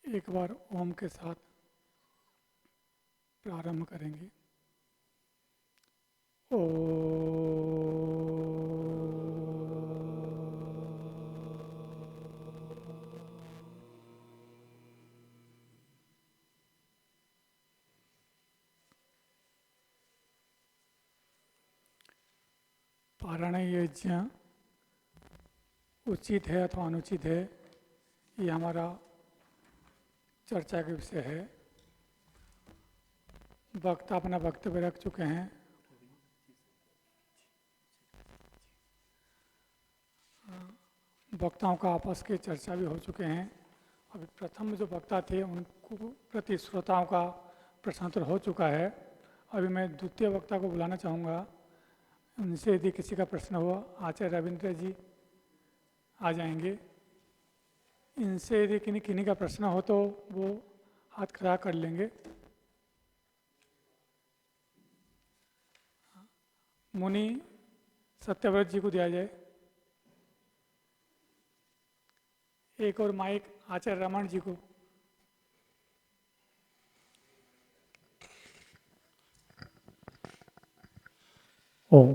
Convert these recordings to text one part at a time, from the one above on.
एक बार ओम के साथ प्रारंभ करेंगे। ओ पारायण यज्ञ उचित है अथवा अनुचित है, ये हमारा चर्चा के विषय है। वक्ता अपना वक्तव्य रख चुके हैं। वक्ताओं का आपस की चर्चा भी हो चुके हैं। अभी प्रथम जो वक्ता थे उनको प्रति श्रोताओं का प्रश्नोत्तर हो चुका है। अभी मैं द्वितीय वक्ता को बुलाना चाहूँगा। उनसे यदि किसी का प्रश्न हो, आचार्य रविंद्र जी आ जाएंगे। इनसे यदि किन्हीं किन्हीं का प्रश्न हो तो वो हाथ खड़ा कर लेंगे। मुनि सत्यव्रत जी को दिया जाए। एक और माइक आचार्य रमन जी को। ओम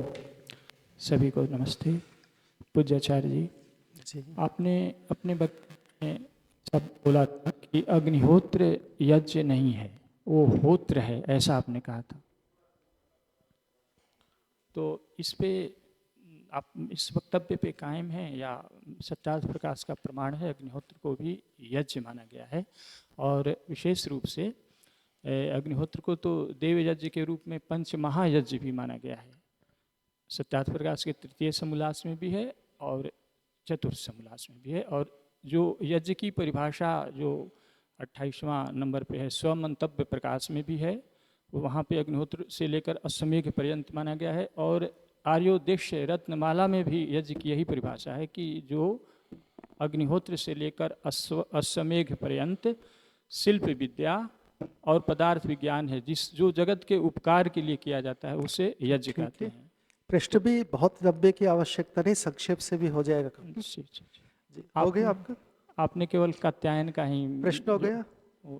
सभी को नमस्ते। पूज्य आचार्य जी, आपने अपने वक्तव्य में सब बोला था कि अग्निहोत्र यज्ञ नहीं है, वो होत्र है, ऐसा आपने कहा था। तो इस पे आप इस वक्तव्य पे कायम हैं या सत्यार्थ प्रकाश का प्रमाण है अग्निहोत्र को भी यज्ञ माना गया है? और विशेष रूप से अग्निहोत्र को तो देव यज्ञ के रूप में पंच महायज्ञ भी माना गया है। सत्यार्थ प्रकाश के तृतीय समोल्लास में भी है और चतुर्थ समोल्लास में भी है। और जो यज्ञ की परिभाषा जो 28वां नंबर पे है, स्वमंतव्य प्रकाश में भी है, वहाँ पे अग्निहोत्र से लेकर अश्वमेघ पर्यंत माना गया है। और आर्योदेश्य रत्नमाला में भी यज्ञ की यही परिभाषा है कि जो अग्निहोत्र से लेकर अश्वमेघ पर्यंत शिल्प विद्या और पदार्थ विज्ञान है, जो जगत के उपकार के लिए किया जाता है, उसे यज्ञ कहते हैं। प्रश्न भी बहुत लंबे की आवश्यकता नहीं, संक्षेप से भी हो जाएगा। जी, हो गया आपका? आपने केवल कात्यायन का ही प्रश्न हो गया,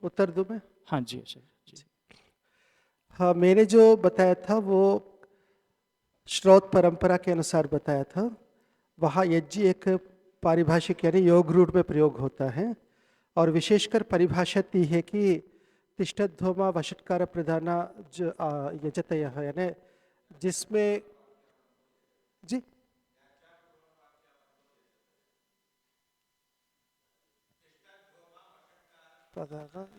उत्तर दूं मैं? हाँ जी अच्छा जी। हाँ, मैंने जो बताया था वो श्रौत परंपरा के अनुसार बताया था। वहाँ यज्ञ एक पारिभाषिक यानी योग रूढ़ में प्रयोग होता है और विशेषकर परिभाषा दी है कि तिष्ठद्धोमा वषट्कार प्रधाना यजतय, यानी जिसमें जी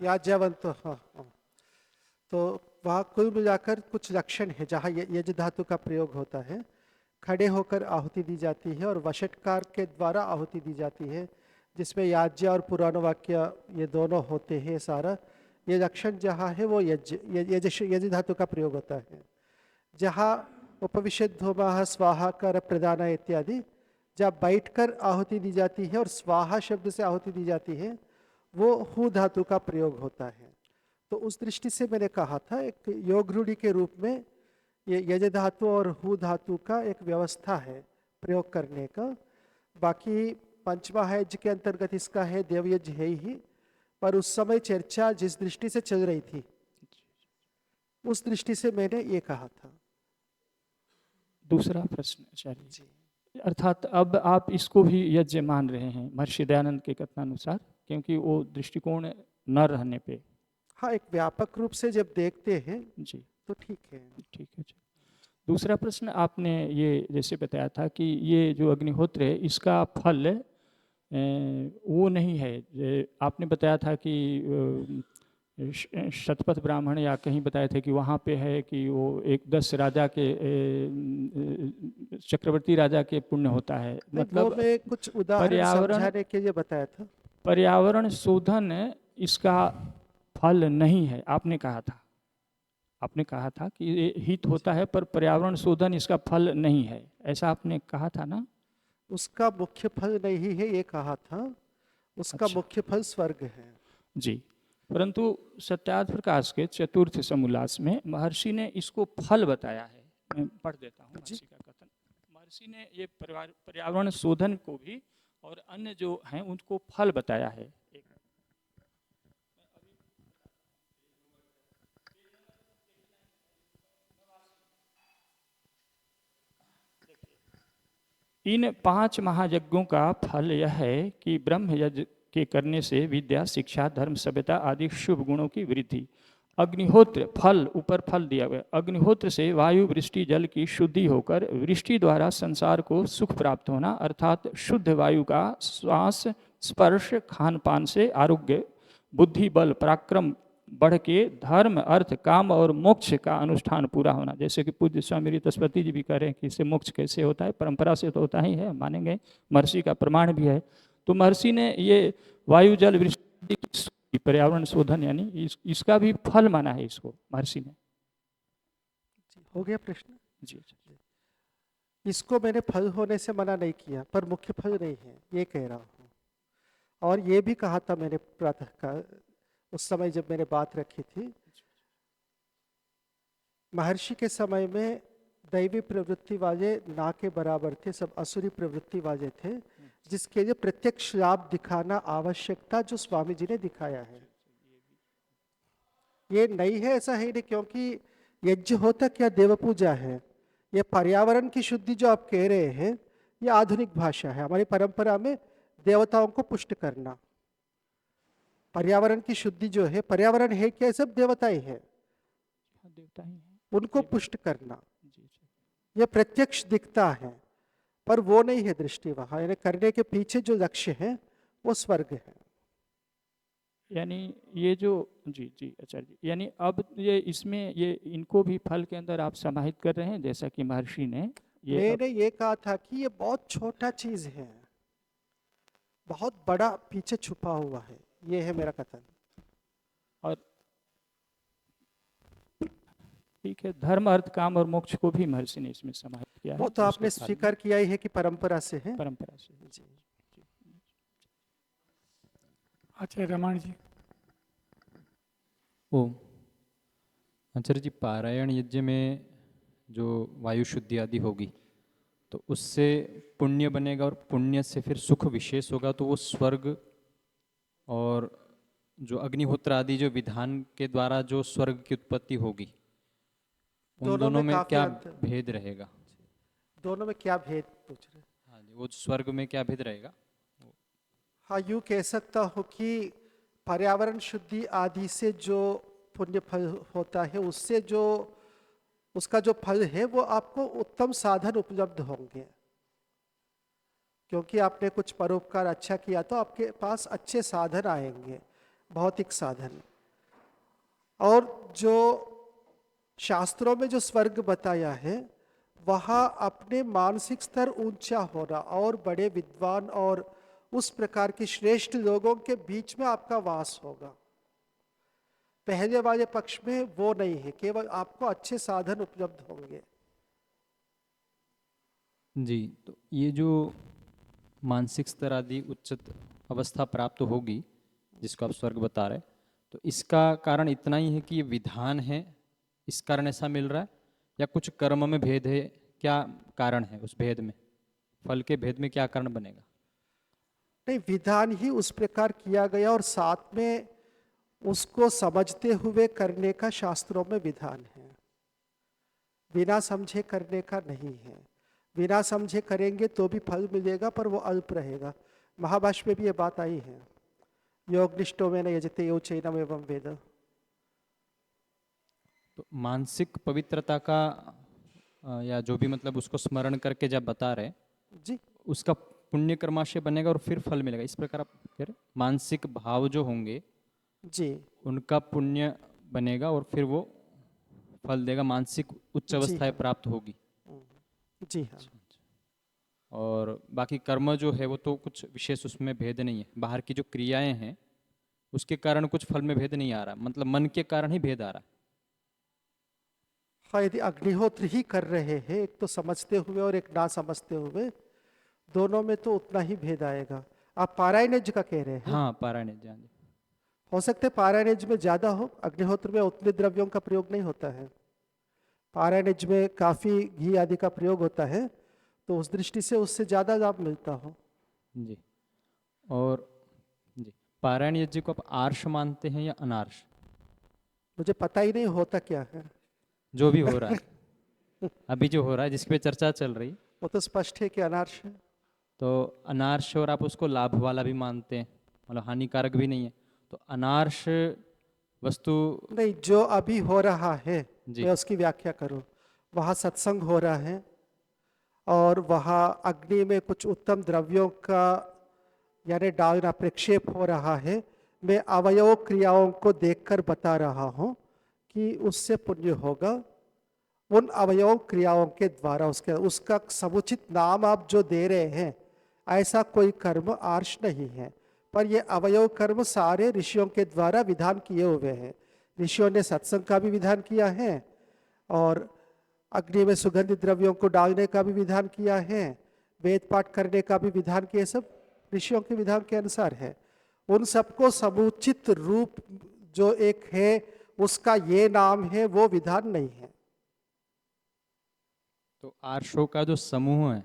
याज्ञवंत, हाँ। तो वहाँ कुल मिलाकर कुछ लक्षण है जहाँ यज धातु का प्रयोग होता है। खड़े होकर आहुति दी जाती है और वषट्कार के द्वारा आहुति दी जाती है, जिसमें याज्ञ और पुराण वाक्य ये दोनों होते हैं। सारा ये लक्षण जहाँ है वो यज धातु का प्रयोग होता है। जहाँ उपविशद धूमा स्वाहा कर प्रदान इत्यादि, जहाँ बैठकर आहुति दी जाती है और स्वाहा शब्द से आहुति दी जाती है, वो हु धातु का प्रयोग होता है। तो उस दृष्टि से मैंने कहा था एक योग रूढ़ि के रूप में ये यज धातु और हु धातु का एक व्यवस्था है प्रयोग करने का। बाकी पंचमहायज्ञ के अंतर्गत इसका है, देवयज्ञ है ही, पर उस समय चर्चा जिस दृष्टि से चल रही थी उस दृष्टि से मैंने ये कहा था। दूसरा प्रश्न आचार्य जी, अर्थात अब आप इसको भी यज्ञ मान रहे हैं महर्षि दयानंद के कथनानुसार, क्योंकि वो दृष्टिकोण न रहने पे? हाँ, एक व्यापक रूप से जब देखते हैं जी तो ठीक है। ठीक है जी। दूसरा प्रश्न, आपने ये जैसे बताया था कि ये जो अग्निहोत्र है इसका फल वो नहीं है। आपने बताया था कि शतपथ ब्राह्मण या कहीं बताए थे कि वहाँ पे है कि वो एक 10 राजा के चक्रवर्ती राजा के पुण्य होता है। मतलब मैं कुछ उदाहरण समझाने के लिए बताया था। पर्यावरण शोधन इसका फल नहीं है, आपने कहा था। आपने कहा था कि ये हित होता है पर पर्यावरण शोधन इसका फल नहीं है, ऐसा आपने कहा था ना? उसका मुख्य फल नहीं है ये कहा था, उसका अच्छा। मुख्य फल स्वर्ग है। जी। परंतु सत्यार्थ प्रकाश के चतुर्थ समोल्लास में महर्षि ने इसको फल बताया है। मैं पढ़ देता हूँ महर्षि का कथन। महर्षि ने ये पर्यावरण शोधन को भी और अन्य जो हैं उनको फल बताया है। इन 5 महायज्ञों का फल यह है कि ब्रह्म यज्ञ के करने से विद्या, शिक्षा, धर्म, सभ्यता आदि शुभ गुणों की वृद्धि। अग्निहोत्र फल, ऊपर फल दिया गया, अग्निहोत्र से वायु, वृष्टि, जल की शुद्धि होकर वृष्टि द्वारा संसार को सुख प्राप्त होना, अर्थात शुद्ध वायु का श्वास, स्पर्श, खान पान से आरोग्य, बुद्धि, बल, पराक्रम बढ़ के धर्म, अर्थ, काम और मोक्ष का अनुष्ठान पूरा होना। जैसे कि पूज्य स्वामी रीतस्पति जी भी कह रहे हैं कि इससे मोक्ष कैसे होता है, परंपरा से तो होता ही है, मानेंगे, महर्षि का प्रमाण भी है। तो महर्षि ने ये वायु, जल, वृष्टि की पर्यावरण शोधन यानी इसका भी फल माना है इसको महर्षि ने। हो गया प्रश्न? जी। इसको मैंने फल होने से मना नहीं किया, पर मुख्य फल नहीं है ये कह रहा हूँ। और ये भी कहा था मैंने प्रातः का उस समय जब मैंने बात रखी थी, महर्षि के समय में दैवी प्रवृत्ति वाले ना के बराबर थे, सब असुरी प्रवृत्ति वाले थे, जिसके लिए प्रत्यक्ष लाभ दिखाना आवश्यक था, जो स्वामी जी ने दिखाया है। ये नहीं है ऐसा है नहीं, क्योंकि यज्ञ होता क्या देव पूजा है। ये पर्यावरण की शुद्धि जो आप कह रहे हैं, ये आधुनिक भाषा है। हमारी परंपरा में देवताओं को पुष्ट करना, पर्यावरण की शुद्धि जो है, पर्यावरण है क्या, सब देवता ही है, देवता ही है, उनको पुष्ट करना, यह प्रत्यक्ष दिखता है, पर वो नहीं है दृष्टि वहां। यानी करने के पीछे जो लक्ष्य है वो स्वर्ग है। यानी ये जो जी आचार्य जी, यानी अब ये इसमें ये इनको भी फल के अंदर आप समाहित कर रहे हैं, जैसा कि महर्षि ने मैंने ये कहा था कि ये बहुत छोटा चीज है, बहुत बड़ा पीछे छुपा हुआ है, ये है मेरा कथन। और ठीक है, धर्म, अर्थ, काम और मोक्ष को भी महर्षि ने इसमें समाहित किया है। वो तो आपने स्वीकार किया ही है कि परंपरा से है। परंपरा से जी। आचार्य रमण जी। ओम। आचार्य जी, पारायण यज्ञ में जो वायु शुद्धि आदि होगी तो उससे पुण्य बनेगा, और पुण्य से फिर सुख विशेष होगा, तो वो स्वर्ग और जो अग्निहोत्र आदि जो विधान के द्वारा जो स्वर्ग की उत्पत्ति होगी, उन दोनों में क्या भेद रहेगा? दोनों में क्या भेद पूछ रहे? हाँ जी, वो स्वर्ग में क्या भेद रहेगा? हाँ, यूँ कह सकता हूँ कि पर्यावरण शुद्धि आदि से जो पुण्य फल होता है, उससे जो उसका जो फल है वो आपको उत्तम साधन उपलब्ध होंगे, क्योंकि आपने कुछ परोपकार अच्छा किया तो आपके पास अच्छे साधन आएंगे, भौतिक साधन। और जो शास्त्रों में जो स्वर्ग बताया है, वहाँ अपने मानसिक स्तर ऊंचा होना और बड़े विद्वान और उस प्रकार के श्रेष्ठ लोगों के बीच में आपका वास होगा। पहले वाले पक्ष में वो नहीं है, केवल आपको अच्छे साधन उपलब्ध होंगे। जी, तो ये जो मानसिक स्तर आदि उच्चत अवस्था प्राप्त होगी, जिसको आप स्वर्ग बता रहे, तो इसका कारण इतना ही है कि ये विधान है, इस कारण ऐसा मिल रहा है, या कुछ कर्म में भेद है? क्या कारण है उस भेद में? फल के भेद में क्या कारण बनेगा? नहीं, विधान ही उस प्रकार किया गया और साथ में उसको समझते हुए करने का शास्त्रों में विधान है, बिना समझे करने का नहीं है। बिना समझे करेंगे तो भी फल मिलेगा, पर वो अल्प रहेगा। महाभाष्य में भी ये बात आई है, योगनिष्ठो में न यजते यो चैनम एवं वेद। तो मानसिक पवित्रता का या जो भी मतलब उसको स्मरण करके जब बता रहे जी, उसका पुण्य कर्माशय बनेगा और फिर फल मिलेगा, इस प्रकार आप कह रहे? मानसिक भाव जो होंगे जी, उनका पुण्य बनेगा और फिर वो फल देगा, मानसिक उच्च अवस्थाएं प्राप्त होगी। जी हाँ। और बाकी कर्म जो है वो तो कुछ विशेष उसमें भेद नहीं है, बाहर की जो क्रियाएं हैं उसके कारण कुछ फल में भेद नहीं आ रहा, मतलब मन के कारण ही भेद आ रहा है। हाँ, यदि अग्निहोत्र ही कर रहे हैं, एक तो समझते हुए और एक ना समझते हुए, दोनों में तो उतना ही भेद आएगा। आप पारायणज का कह रहे हैं? हाँ, पारायण। हाँ जी, हो सकते पारायणज में ज्यादा हो, अग्निहोत्र में उतने द्रव्यों का प्रयोग नहीं होता है। पारायणज में काफी घी आदि का प्रयोग होता है, तो उस दृष्टि से उससे ज्यादा लाभ मिलता हो। जी। और जी, पारायण यज्ञ को आप आर्ष मानते हैं या अनार्ष? मुझे पता ही नहीं होता क्या है। जो भी हो रहा है अभी जो हो रहा है, जिसकी पे चर्चा चल रही, वो तो स्पष्ट है कि अनार्ष है। तो अनार्ष और आप उसको लाभ वाला भी मानते हैं, मतलब हानिकारक भी नहीं है, तो अनार्ष वस्तु। नहीं, जो अभी हो रहा है जी। मैं उसकी व्याख्या करूं। वहाँ सत्संग हो रहा है और वहाँ अग्नि में कुछ उत्तम द्रव्यों का यानी डालना प्रक्षेप हो रहा है। मैं अवयव क्रियाओं को देखकर बता रहा हूँ कि उससे पुण्य होगा। उन अवयव क्रियाओं के द्वारा उसका समुचित नाम आप जो दे रहे हैं, ऐसा कोई कर्म आर्ष नहीं है। पर ये अवयव कर्म सारे ऋषियों के द्वारा विधान किए हुए हैं। ऋषियों ने सत्संग का भी विधान किया है और अग्नि में सुगंधित द्रव्यों को डालने का भी विधान किया है, वेद पाठ करने का भी विधान किया। सब ऋषियों के विधान के अनुसार है। उन सबको समुचित रूप जो एक है उसका ये नाम है, वो विधान नहीं है। तो आर्षों का जो समूह है,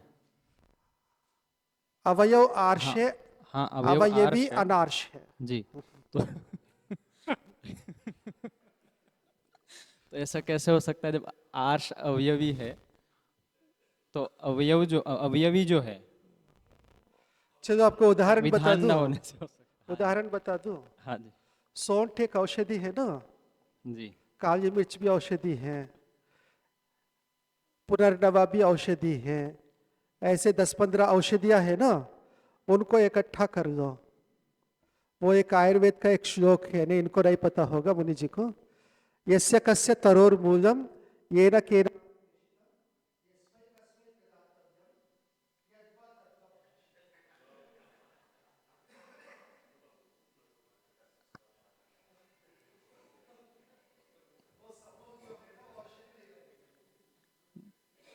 अवयव आर्ष है, हाँ अवयव अवयवी आर्ष है। अनार्ष है। जी। तो तो ऐसा कैसे हो सकता है जब आर्ष अवयवी है, तो अवयवी जो है चलो आपको उदाहरण बता विधान न दूं। होने से हो सकता है। उदाहरण बता दूं। हाँ जी। सौंठ एक औषधि है ना, जी। काली मिर्च भी औषधि है, पुनर्नवा भी औषधि है। ऐसे 10-15 औषधियां है ना, उनको इकट्ठा कर लो। वो एक आयुर्वेद का एक श्लोक है, नहीं इनको नहीं पता होगा मुनि जी को। यस्य कस्य तरोर मूलम येन केन।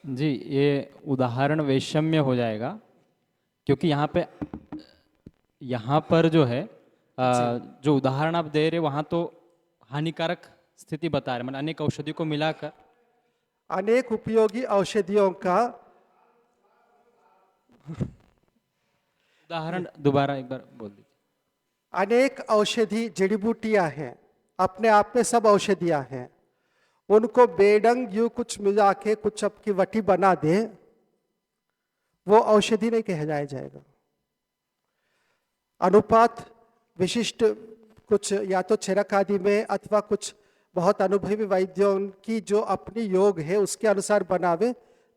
जी, ये उदाहरण वैषम्य हो जाएगा, क्योंकि यहाँ पर जो है जो उदाहरण आप दे रहे वहाँ तो हानिकारक स्थिति बता रहे, मतलब अनेक औषधियों को मिलाकर। अनेक उपयोगी औषधियों का उदाहरण दोबारा एक बार बोल दीजिए। अनेक औषधि जड़ी बूटियां हैं, अपने आप में सब औषधियां हैं। उनको बेडंग यूं कुछ मिला के कुछ आपकी वटी बना दे, वो औषधि नहीं कहा जाएगा। अनुपात विशिष्ट कुछ या तो चरक आदि में अथवा कुछ बहुत अनुभवी वैद्यों की जो अपनी योग है उसके अनुसार बनावे,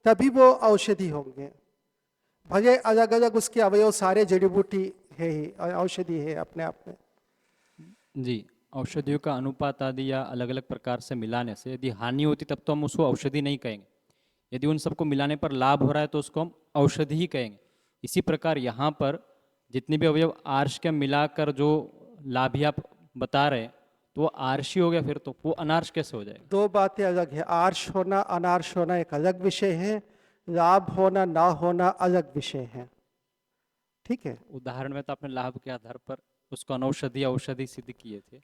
तभी वो औषधि होंगे। भले अलग अलग उसके अवयव सारे जड़ी बूटी है ही, औषधि है अपने आप में। जी, औषधियों का अनुपात आदि या अलग अलग प्रकार से मिलाने से यदि हानि होती तब तो हम उसको औषधि नहीं कहेंगे। यदि उन सबको मिलाने पर लाभ हो रहा है तो उसको हम औषधि ही कहेंगे। इसी प्रकार यहाँ पर जितने भी अवयव आर्ष के मिलाकर जो लाभी आप बता रहे हैं, तो वो आर्षी हो गया, फिर तो वो अनार्ष कैसे हो जाएगा? दो बातें अलग है। आर्ष होना अनार्ष होना एक अलग विषय है, लाभ होना ना होना अलग विषय है। ठीक है। उदाहरण में तो आपने लाभ के आधार पर उसको अनौषधि औषधि सिद्ध किए थे।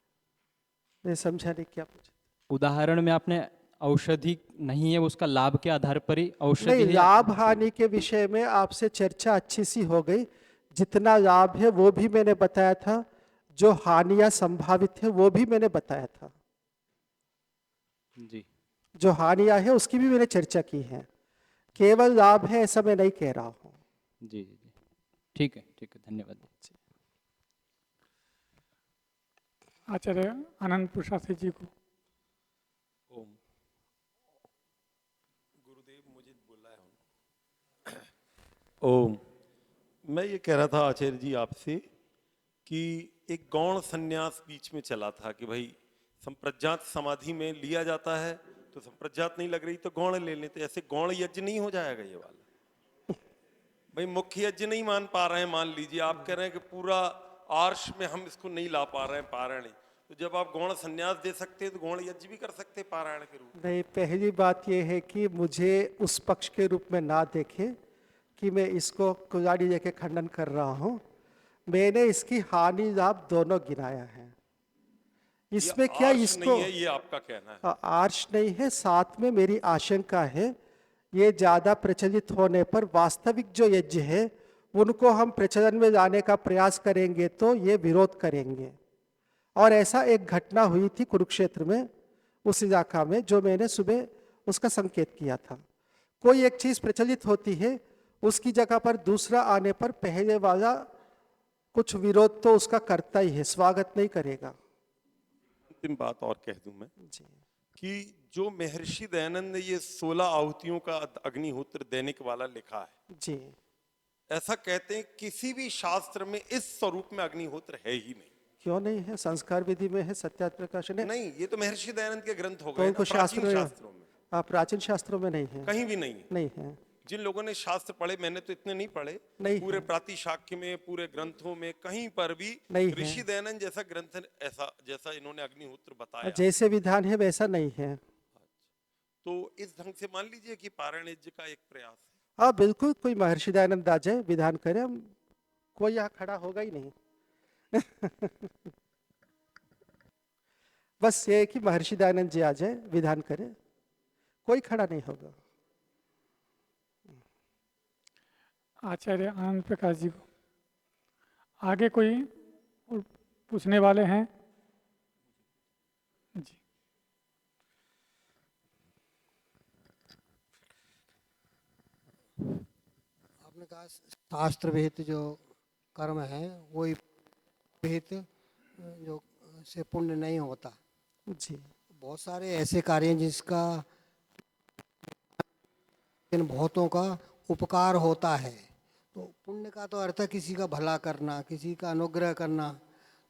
मैं समझा नहीं क्या पूछा। उदाहरण में आपने औषधि नहीं है, उसका लाभ के आधार पर ही औषधि नहीं, है। लाभ हानि के विषय में आपसे चर्चा अच्छी सी हो गई। जितना लाभ है वो भी मैंने बताया था, जो हानियां संभावित है वो भी मैंने बताया था। जी। जो हानियां है उसकी भी मैंने चर्चा की है। केवल लाभ है ऐसा मैं नहीं कह रहा हूं। जी जी जी, ठीक है, धन्यवाद। आचार्य आनंद प्रसाद जी को। ओम। गुरुदेव मुझे बुलाया हूँ। ओम। मैं ये कह रहा था आचार्य जी आपसे कि एक गौण संन्यास बीच में चला था कि भाई संप्रज्ञात समाधि में लिया जाता है तो संप्रज्ञात नहीं लग रही तो गौण ले लेते। ऐसे गौण यज्ञ नहीं हो जाएगा ये वाला? भाई मुख्य यज्ञ नहीं मान पा रहे हैं, मान लीजिए आप कह रहे हैं कि पूरा आर्ष में हम इसको नहीं ला पा रहे हैं पारायण, तो जब आप गौण संन्यास दे सकते हैं तो गौण यज्ञ भी कर सकते हैं पारायण के रूप में। नहीं, पहली बात यह है कि मुझे उस पक्ष के रूप में ना देखे कि मैं इसको कुल्हाड़ी लेके खंडन कर रहा हूं। मैंने इसकी हानि लाभ दोनों गिनाया है। इसमें क्या आर्ष इसको नहीं है, ये आपका कहना है। आर्ष नहीं है। साथ में मेरी आशंका है ये ज्यादा प्रचलित होने पर वास्तविक जो यज्ञ है उनको हम प्रचलन में लाने का प्रयास करेंगे तो ये विरोध करेंगे। और ऐसा एक घटना हुई थी कुरुक्षेत्र में, उस इलाका में, जो मैंने सुबह उसका संकेत किया था। कोई एक चीज प्रचलित होती है उसकी जगह पर दूसरा आने पर पहले वाला कुछ विरोध तो उसका करता ही है, स्वागत नहीं करेगा। अंतिम बात और कह दूं मैं जी कि जो महर्षि दयानंद ने ये 16 आहुतियों का अग्निहोत्र दैनिक वाला लिखा है, जी ऐसा कहते हैं किसी भी शास्त्र में इस स्वरूप में अग्निहोत्र है ही नहीं। क्यों नहीं है? संस्कार विधि में है, सत्यार्थ प्रकाशन है। नहीं, ये तो महर्षि दयानंद के ग्रंथ हो तो गए उनको ना, प्राचीन शास्त्र शास्त्रों में हाँ, प्राचीन शास्त्रों में नहीं है। कहीं भी नहीं है। नहीं है। जिन लोगों ने शास्त्र पढ़े, मैंने तो इतने नहीं पढ़े, नहीं पूरे है। प्रातिशाख्य में, पूरे ग्रंथों में कहीं पर भी नहीं है। ऋषि दयानंद जैसा ग्रंथ ऐसा जैसा इन्होंने अग्निहोत्र बताया, जैसे विधान है वैसा नहीं है। तो इस ढंग से मान लीजिए कि पारायण यज्ञ का एक प्रयास है। हाँ बिल्कुल, कोई महर्षि दयानंद आ जाए विधान करे, हम कोई यहाँ खड़ा होगा ही नहीं। बस ये है कि महर्षि दयानंद जी आ जाए विधान करे, कोई खड़ा नहीं होगा। आचार्य आनंद प्रकाश जी को आगे कोई और पूछने वाले हैं? जी आपने कहा शास्त्र विहित जो कर्म है वही विहित जो से पुण्य नहीं होता। जी बहुत सारे ऐसे कार्य हैं जिसका इन बहुतों का उपकार होता है। तो पुण्य का तो अर्थ है किसी का भला करना, किसी का अनुग्रह करना।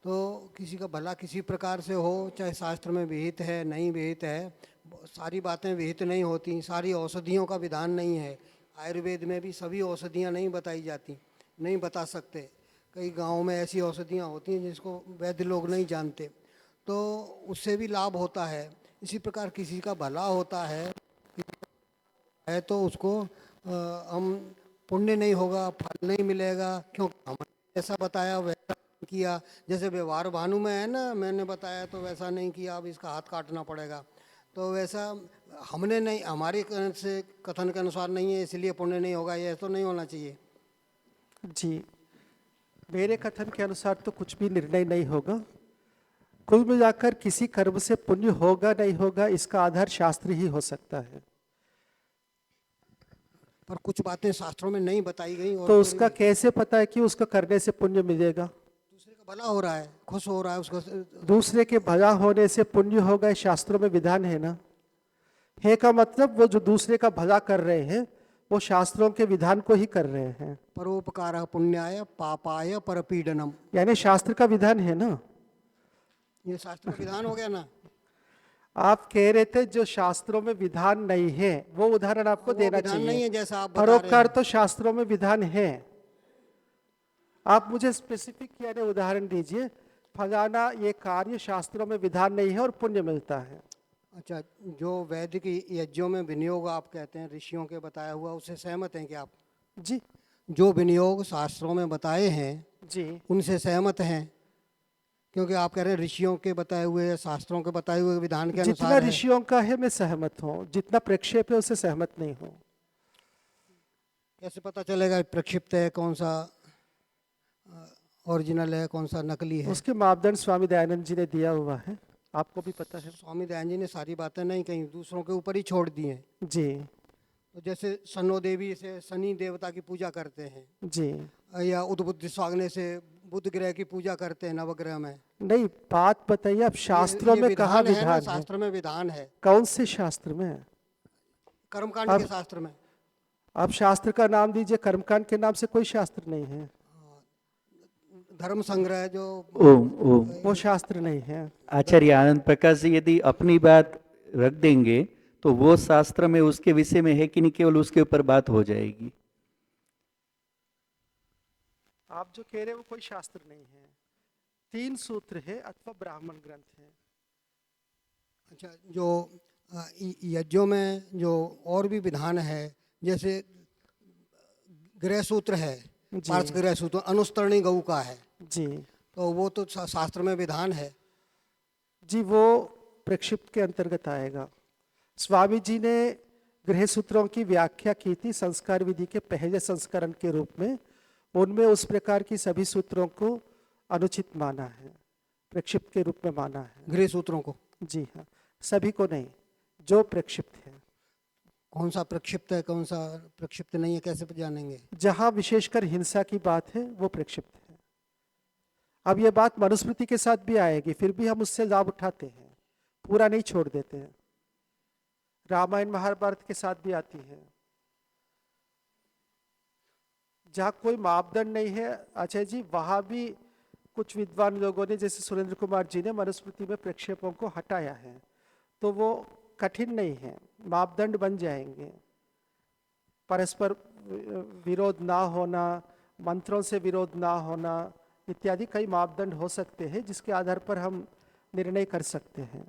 तो किसी का भला किसी प्रकार से हो, चाहे शास्त्र में विहित है नहीं विहित है, सारी बातें विहित नहीं होती, सारी औषधियों का विधान नहीं है। आयुर्वेद में भी सभी औषधियाँ नहीं बताई जाती, नहीं बता सकते। कई गाँव में ऐसी औषधियाँ होती हैं जिसको वैद्य लोग नहीं जानते, तो उससे भी लाभ होता है। इसी प्रकार किसी का भला होता है तो उसको हम पुण्य नहीं होगा, फल नहीं मिलेगा, क्योंकि हमने ऐसा बताया वैसा नहीं किया। जैसे व्यवहार भानु में है ना, मैंने बताया तो वैसा नहीं किया, अब इसका हाथ काटना पड़ेगा। तो वैसा हमने नहीं, हमारे कथन के अनुसार नहीं है इसलिए पुण्य नहीं होगा, ये तो नहीं होना चाहिए। जी, मेरे कथन के अनुसार तो कुछ भी निर्णय नहीं होगा। कुल मिलाकर किसी कर्म से पुण्य होगा नहीं होगा इसका आधार शास्त्र ही हो सकता है। पर कुछ बातें शास्त्रों में नहीं बताई गई और तो उसका कैसे पता है कि उसका करने से पुण्य मिलेगा? दूसरे का भला हो रहा है, खुश हो रहा है उसका। दूसरे के भला होने से पुण्य होगा, ये शास्त्रों में विधान है ना। है का मतलब वो जो दूसरे का भला कर रहे हैं वो शास्त्रों के विधान को ही कर रहे हैं। परोपकार पुण्याय पापाय परपीडनम, यानी शास्त्र का विधान है ना। ये शास्त्र का विधान हो गया ना। आप कह रहे थे जो शास्त्रों में विधान नहीं है, वो उदाहरण आपको वो देना विधान चाहिए। नहीं है जैसा आप बता रहे परोपकार हैं। तो शास्त्रों में विधान है। आप मुझे स्पेसिफिक यानी उदाहरण दीजिए, फलाना ये कार्य शास्त्रों में विधान नहीं है और पुण्य मिलता है। अच्छा, जो वैदिक यज्ञों में विनियोग आप कहते हैं ऋषियों के बताया हुआ, उससे सहमत हैं क्या आप? जी जो विनियोग शास्त्रों में बताए हैं जी उनसे सहमत हैं? क्योंकि आप कह रहे हैं ऋषियों के बताए हुए, शास्त्रों के बताए हुए विधान के जितना अनुसार है। ऋषियों का है मैं सहमत हूँ, जितना प्रक्षेप है उससे सहमत नहीं हूँ। कैसे पता चलेगा प्रक्षिप्त है, कौन सा ओरिजिनल है, कौन सा नकली है? उसके मापदंड स्वामी दयानंद जी ने दिया हुआ है, आपको भी पता है। स्वामी दयानंद जी ने सारी बातें नहीं कहीं, दूसरों के ऊपर ही छोड़ दी हैं। जी तो जैसे सनो देवी से शनि देवता की पूजा करते हैं, जी या उद्बुद्ध स्वाग्ने से बुध ग्रह की पूजा करते हैं नवग्रह में। नहीं, बात बताइए आप, शास्त्रों ये में कहाँ विधान है ना, विधान है? शास्त्र में विधान है, कौन से शास्त्र में? कर्मकांड अब- के शास्त्र में। आप शास्त्र का नाम दीजिए, कर्मकांड के नाम से कोई शास्त्र नहीं है। धर्म संग्रह जो ओम ओम। वो शास्त्र नहीं है। आचार्य आनंद प्रकाश जी, यदि अपनी बात रख देंगे तो वो शास्त्र में उसके विषय में है कि नहीं, केवल उसके ऊपर बात हो जाएगी। आप जो कह रहे हैं वो कोई शास्त्र नहीं है, 3 सूत्र है अथवा ब्राह्मण ग्रंथ है। अच्छा, जो यज्ञों में जो और भी विधान है, जैसे गृह सूत्र है, जी। पार्थ गृह सूत्र अनुस्तरणी गऊ का है, जी तो वो तो शास्त्र में विधान है। जी, वो प्रक्षिप्त के अंतर्गत आएगा। स्वामी जी ने गृह सूत्रों की व्याख्या की थी संस्कार विधि के पहले संस्करण के रूप में, उनमें उस प्रकार की सभी सूत्रों को अनुचित माना है, प्रक्षिप्त के रूप में माना है। गृह सूत्रों को जी हाँ, सभी को नहीं, जो प्रक्षिप्त है। कौन सा प्रक्षिप्त है कौन सा प्रक्षिप्त नहीं है कैसे जानेंगे? जहां विशेषकर हिंसा की बात है वो प्रक्षिप्त है। अब ये बात मनुस्मृति के साथ भी आएगी, फिर भी हम उससे लाभ उठाते हैं, पूरा नहीं छोड़ देते हैं। रामायण महाभारत के साथ भी आती है। जहां कोई मापदंड नहीं है अजय जी, वहां भी कुछ विद्वान लोगों ने, जैसे सुरेंद्र कुमार जी ने, मनुस्मृति में प्रक्षेपों को हटाया है, तो वो कठिन नहीं है, मापदंड बन जाएंगे। परस्पर विरोध ना होना, मंत्रों से विरोध ना होना इत्यादि कई मापदंड हो सकते हैं जिसके आधार पर हम निर्णय कर सकते हैं।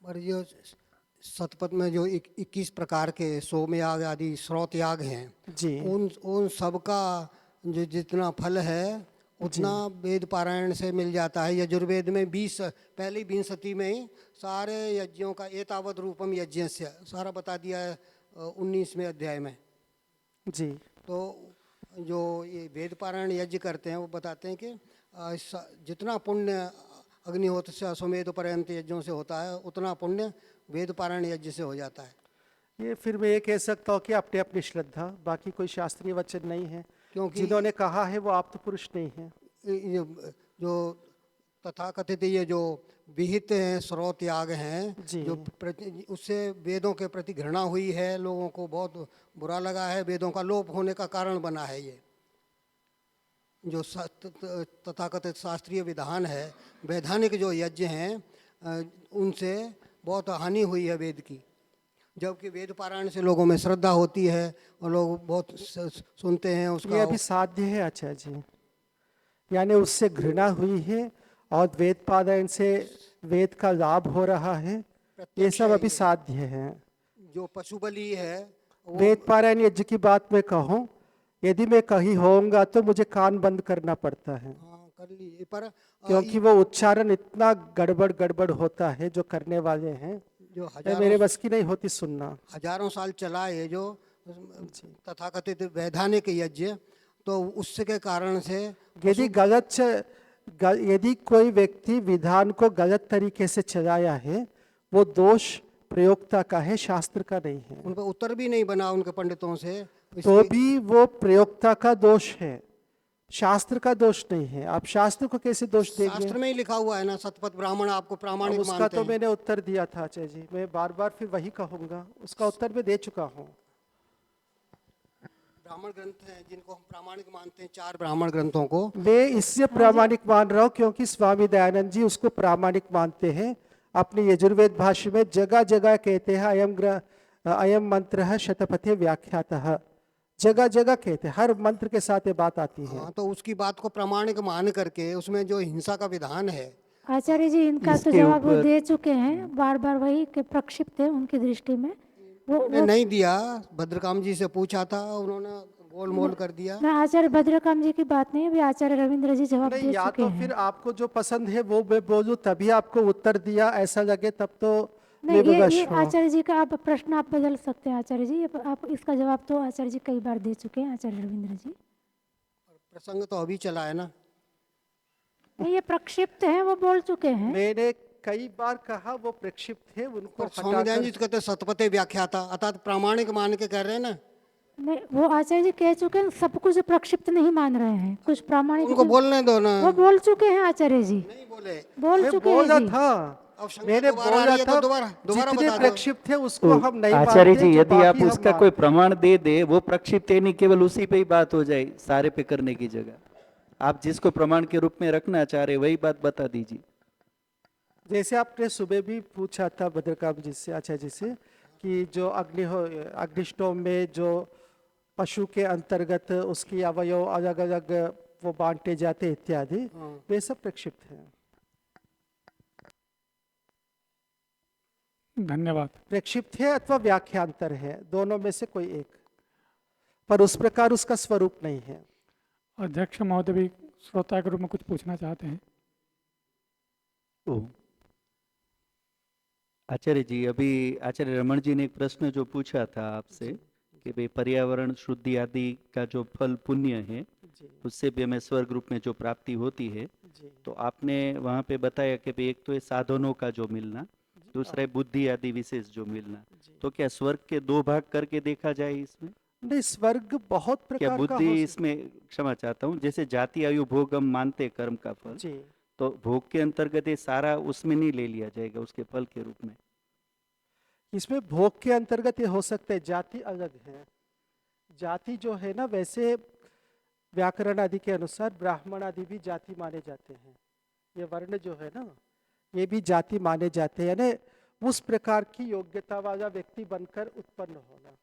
और जो शतपथ में जो 21 प्रकार के सोम याग आदि स्रोत याग हैं जी उन सब का जो जितना फल है उतना वेद पारायण से मिल जाता है। यजुर्वेद में 20 पहली विंशति में ही सारे यज्ञों का एतावत रूपम यज्ञ से सारा बता दिया है 19वें अध्याय में। जी तो जो ये वेद पारायण यज्ञ करते हैं वो बताते हैं कि जितना पुण्य अग्निहोत्र से अश्वमेध पर्यंत यज्ञों से होता है उतना पुण्य वेद पारायण यज्ञ से हो जाता है। ये फिर मैं ये कह सकता हूँ कि अपनी अपनी श्रद्धा, बाकी कोई शास्त्रीय वचन नहीं है। क्योंकि जिन्होंने कहा है वो आप्त पुरुष नहीं है। जो तथाकथित ये जो विहित हैं स्रोत याग हैं जी। जो उससे वेदों के प्रति घृणा हुई है, लोगों को बहुत बुरा लगा है, वेदों का लोप होने का कारण बना है। ये जो तथाकथित शास्त्रीय विधान है, वैधानिक जो यज्ञ हैं उनसे बहुत हानि हुई है वेद की। जबकि वेद पारायण से लोगों में श्रद्धा होती है और लोग बहुत सुनते हैं उसका। ये अभी साध्य है आचार्य जी, यानी उससे घृणा हुई है और वेद पारायण से वेद का लाभ हो रहा है, ये सब अभी साध्य है। जो पशु बलि है वेद पारायण यज्ञ की बात मैं कहूँ, यदि मैं कहीं होऊंगा तो मुझे कान बंद करना पड़ता है, हाँ कर ली, पर क्योंकि वो उच्चारण इतना गड़बड़ होता है जो करने वाले हैं, जो मेरे बस की नहीं होती सुनना। हजारों साल चला ये जो तथाकथित वैधानिक यज्ञ, तो उसके कारण से यदि कोई व्यक्ति विधान को गलत तरीके से चलाया है, वो दोष प्रयोक्ता का है, शास्त्र का नहीं है। उन पर उत्तर भी नहीं बना उनके पंडितों से, तो भी वो प्रयोक्ता का दोष है, शास्त्र का दोष नहीं है। आप शास्त्र को कैसे दोष देंगे? शास्त्र में ही लिखा हुआ है ना, सतपथ ब्राह्मण आपको प्रामाणिक उसका मानते तो हैं। मैंने उत्तर दिया था आचार्य जी, मैं बार बार फिर वही कहूंगा, उसका उत्तर मैं दे चुका हूँ। ब्राह्मण ग्रंथ हैं जिनको हम प्रामाणिक मानते हैं, 4 ब्राह्मण ग्रंथों को। मैं इससे प्रामाणिक मान रहा हूँ क्योंकि स्वामी दयानंद जी उसको प्रामाणिक मानते हैं। अपने यजुर्वेद भाष्य में जगह जगह कहते हैं अयम मंत्र शतपथे व्याख्यातः, जगह जगह कहते हैं, हर मंत्र के साथ ये बात आती है। हाँ, तो उसकी बात को प्रामाणिक मान करके उसमें जो हिंसा का विधान है। आचार्य जी इनका तो जवाब वो दे चुके हैं, बार बार वही के प्रक्षिप्त है उनकी दृष्टि में। वो नहीं दिया, भद्रकाम जी से पूछा था, उन्होंने गोलमोल कर दिया। मैं आचार्य भद्रकाम जी की बात नहीं, अभी आचार्य रविंद्र जी जवाब नहीं, दे या चुके तो हैं। फिर आपको जो पसंद है वो मैं बोलूं तभी आपको उत्तर दिया ऐसा लगे, तब तो नहीं, मैं विवश ये हूं। आचार्य जी का आप प्रश्न आप बदल सकते हैं आचार्य जी, आप इसका जवाब तो आचार्य जी कई बार दे चुके हैं आचार्य रविंद्र जी। प्रसंग तो अभी चला है ना। नहीं, ये प्रक्षिप्त है, वो बोल चुके हैं। मैंने कई बार कहा वो प्रक्षिप्त है, उनको स्वामी दयानंद जी तो कहते सतपथे व्याख्याता, अर्थात प्रामाणिक मान के कह रहे हैं ना। नहीं, वो आचार्य जी कह चुके हैं, सब कुछ प्रक्षिप्त नहीं मान रहे हैं, कुछ प्रामाणिक उनको बोलने दो ना। वो बोल चुके हैं आचार्य जी, नहीं बोले, बोल मैं चुके बोला हैं जी। था, अब शंका मैंने दोबारा आ रही बोला है तो था दोबारा जितने बता दो। प्रक्षिप्त थे उसको हम नहीं आचार्य मानते, जी जो यदि आप बाकी हम उसका मानते। कोई प्रमाण दे दे, वो प्रक्षिप्त है नहीं, केवल उसी पे ही बात हो जाए, सारे पे करने की जगह आप जिसको प्रमाण के रूप में रखना चाह रहे वही बात बता दीजिए। जैसे आपने सुबह भी पूछा था भद्रकाम जी से, आचार्य जी से, कि जो अग्निष्टोम में जो पशु के अंतर्गत उसकी अवयव अलग अलग वो बांटे जाते इत्यादि, वे सब प्रक्षिप्त हैं। धन्यवाद। प्रक्षिप्त है अथवा व्याख्यांतर है, दोनों में से कोई एक, पर उस प्रकार उसका स्वरूप नहीं है। अध्यक्ष महोदय भी श्रोता के रूप में कुछ पूछना चाहते हैं। आचार्य जी, अभी आचार्य रमन जी ने एक प्रश्न जो पूछा था आपसे कि भाई पर्यावरण शुद्धि आदि का जो फल पुण्य है उससे भी हमें स्वर्ग रूप में जो प्राप्ति होती है, तो आपने वहाँ पे बताया कि भाई एक तो ये साधनों का जो मिलना दूसरा है बुद्धि आदि विशेष जो मिलना। जी। तो क्या स्वर्ग के 2 भाग करके देखा जाए इसमें? नहीं, स्वर्ग बहुत क्या प्रकार का बुद्धि हो इसमें, क्षमा चाहता हूँ, जैसे जाति आयु भोग हम मानते हैं कर्म का फल, जी। तो भोग के अंतर्गत ये सारा उसमें नहीं ले लिया जाएगा उसके फल के रूप में? इसमें भोग के अंतर्गत ये हो सकता है, जाति अलग है। जाति जो है ना, वैसे व्याकरण आदि के अनुसार ब्राह्मण आदि भी जाति माने जाते हैं। ये वर्ण जो है ना, ये भी जाति माने जाते हैं, यानी उस प्रकार की योग्यता वाला व्यक्ति बनकर उत्पन्न होना।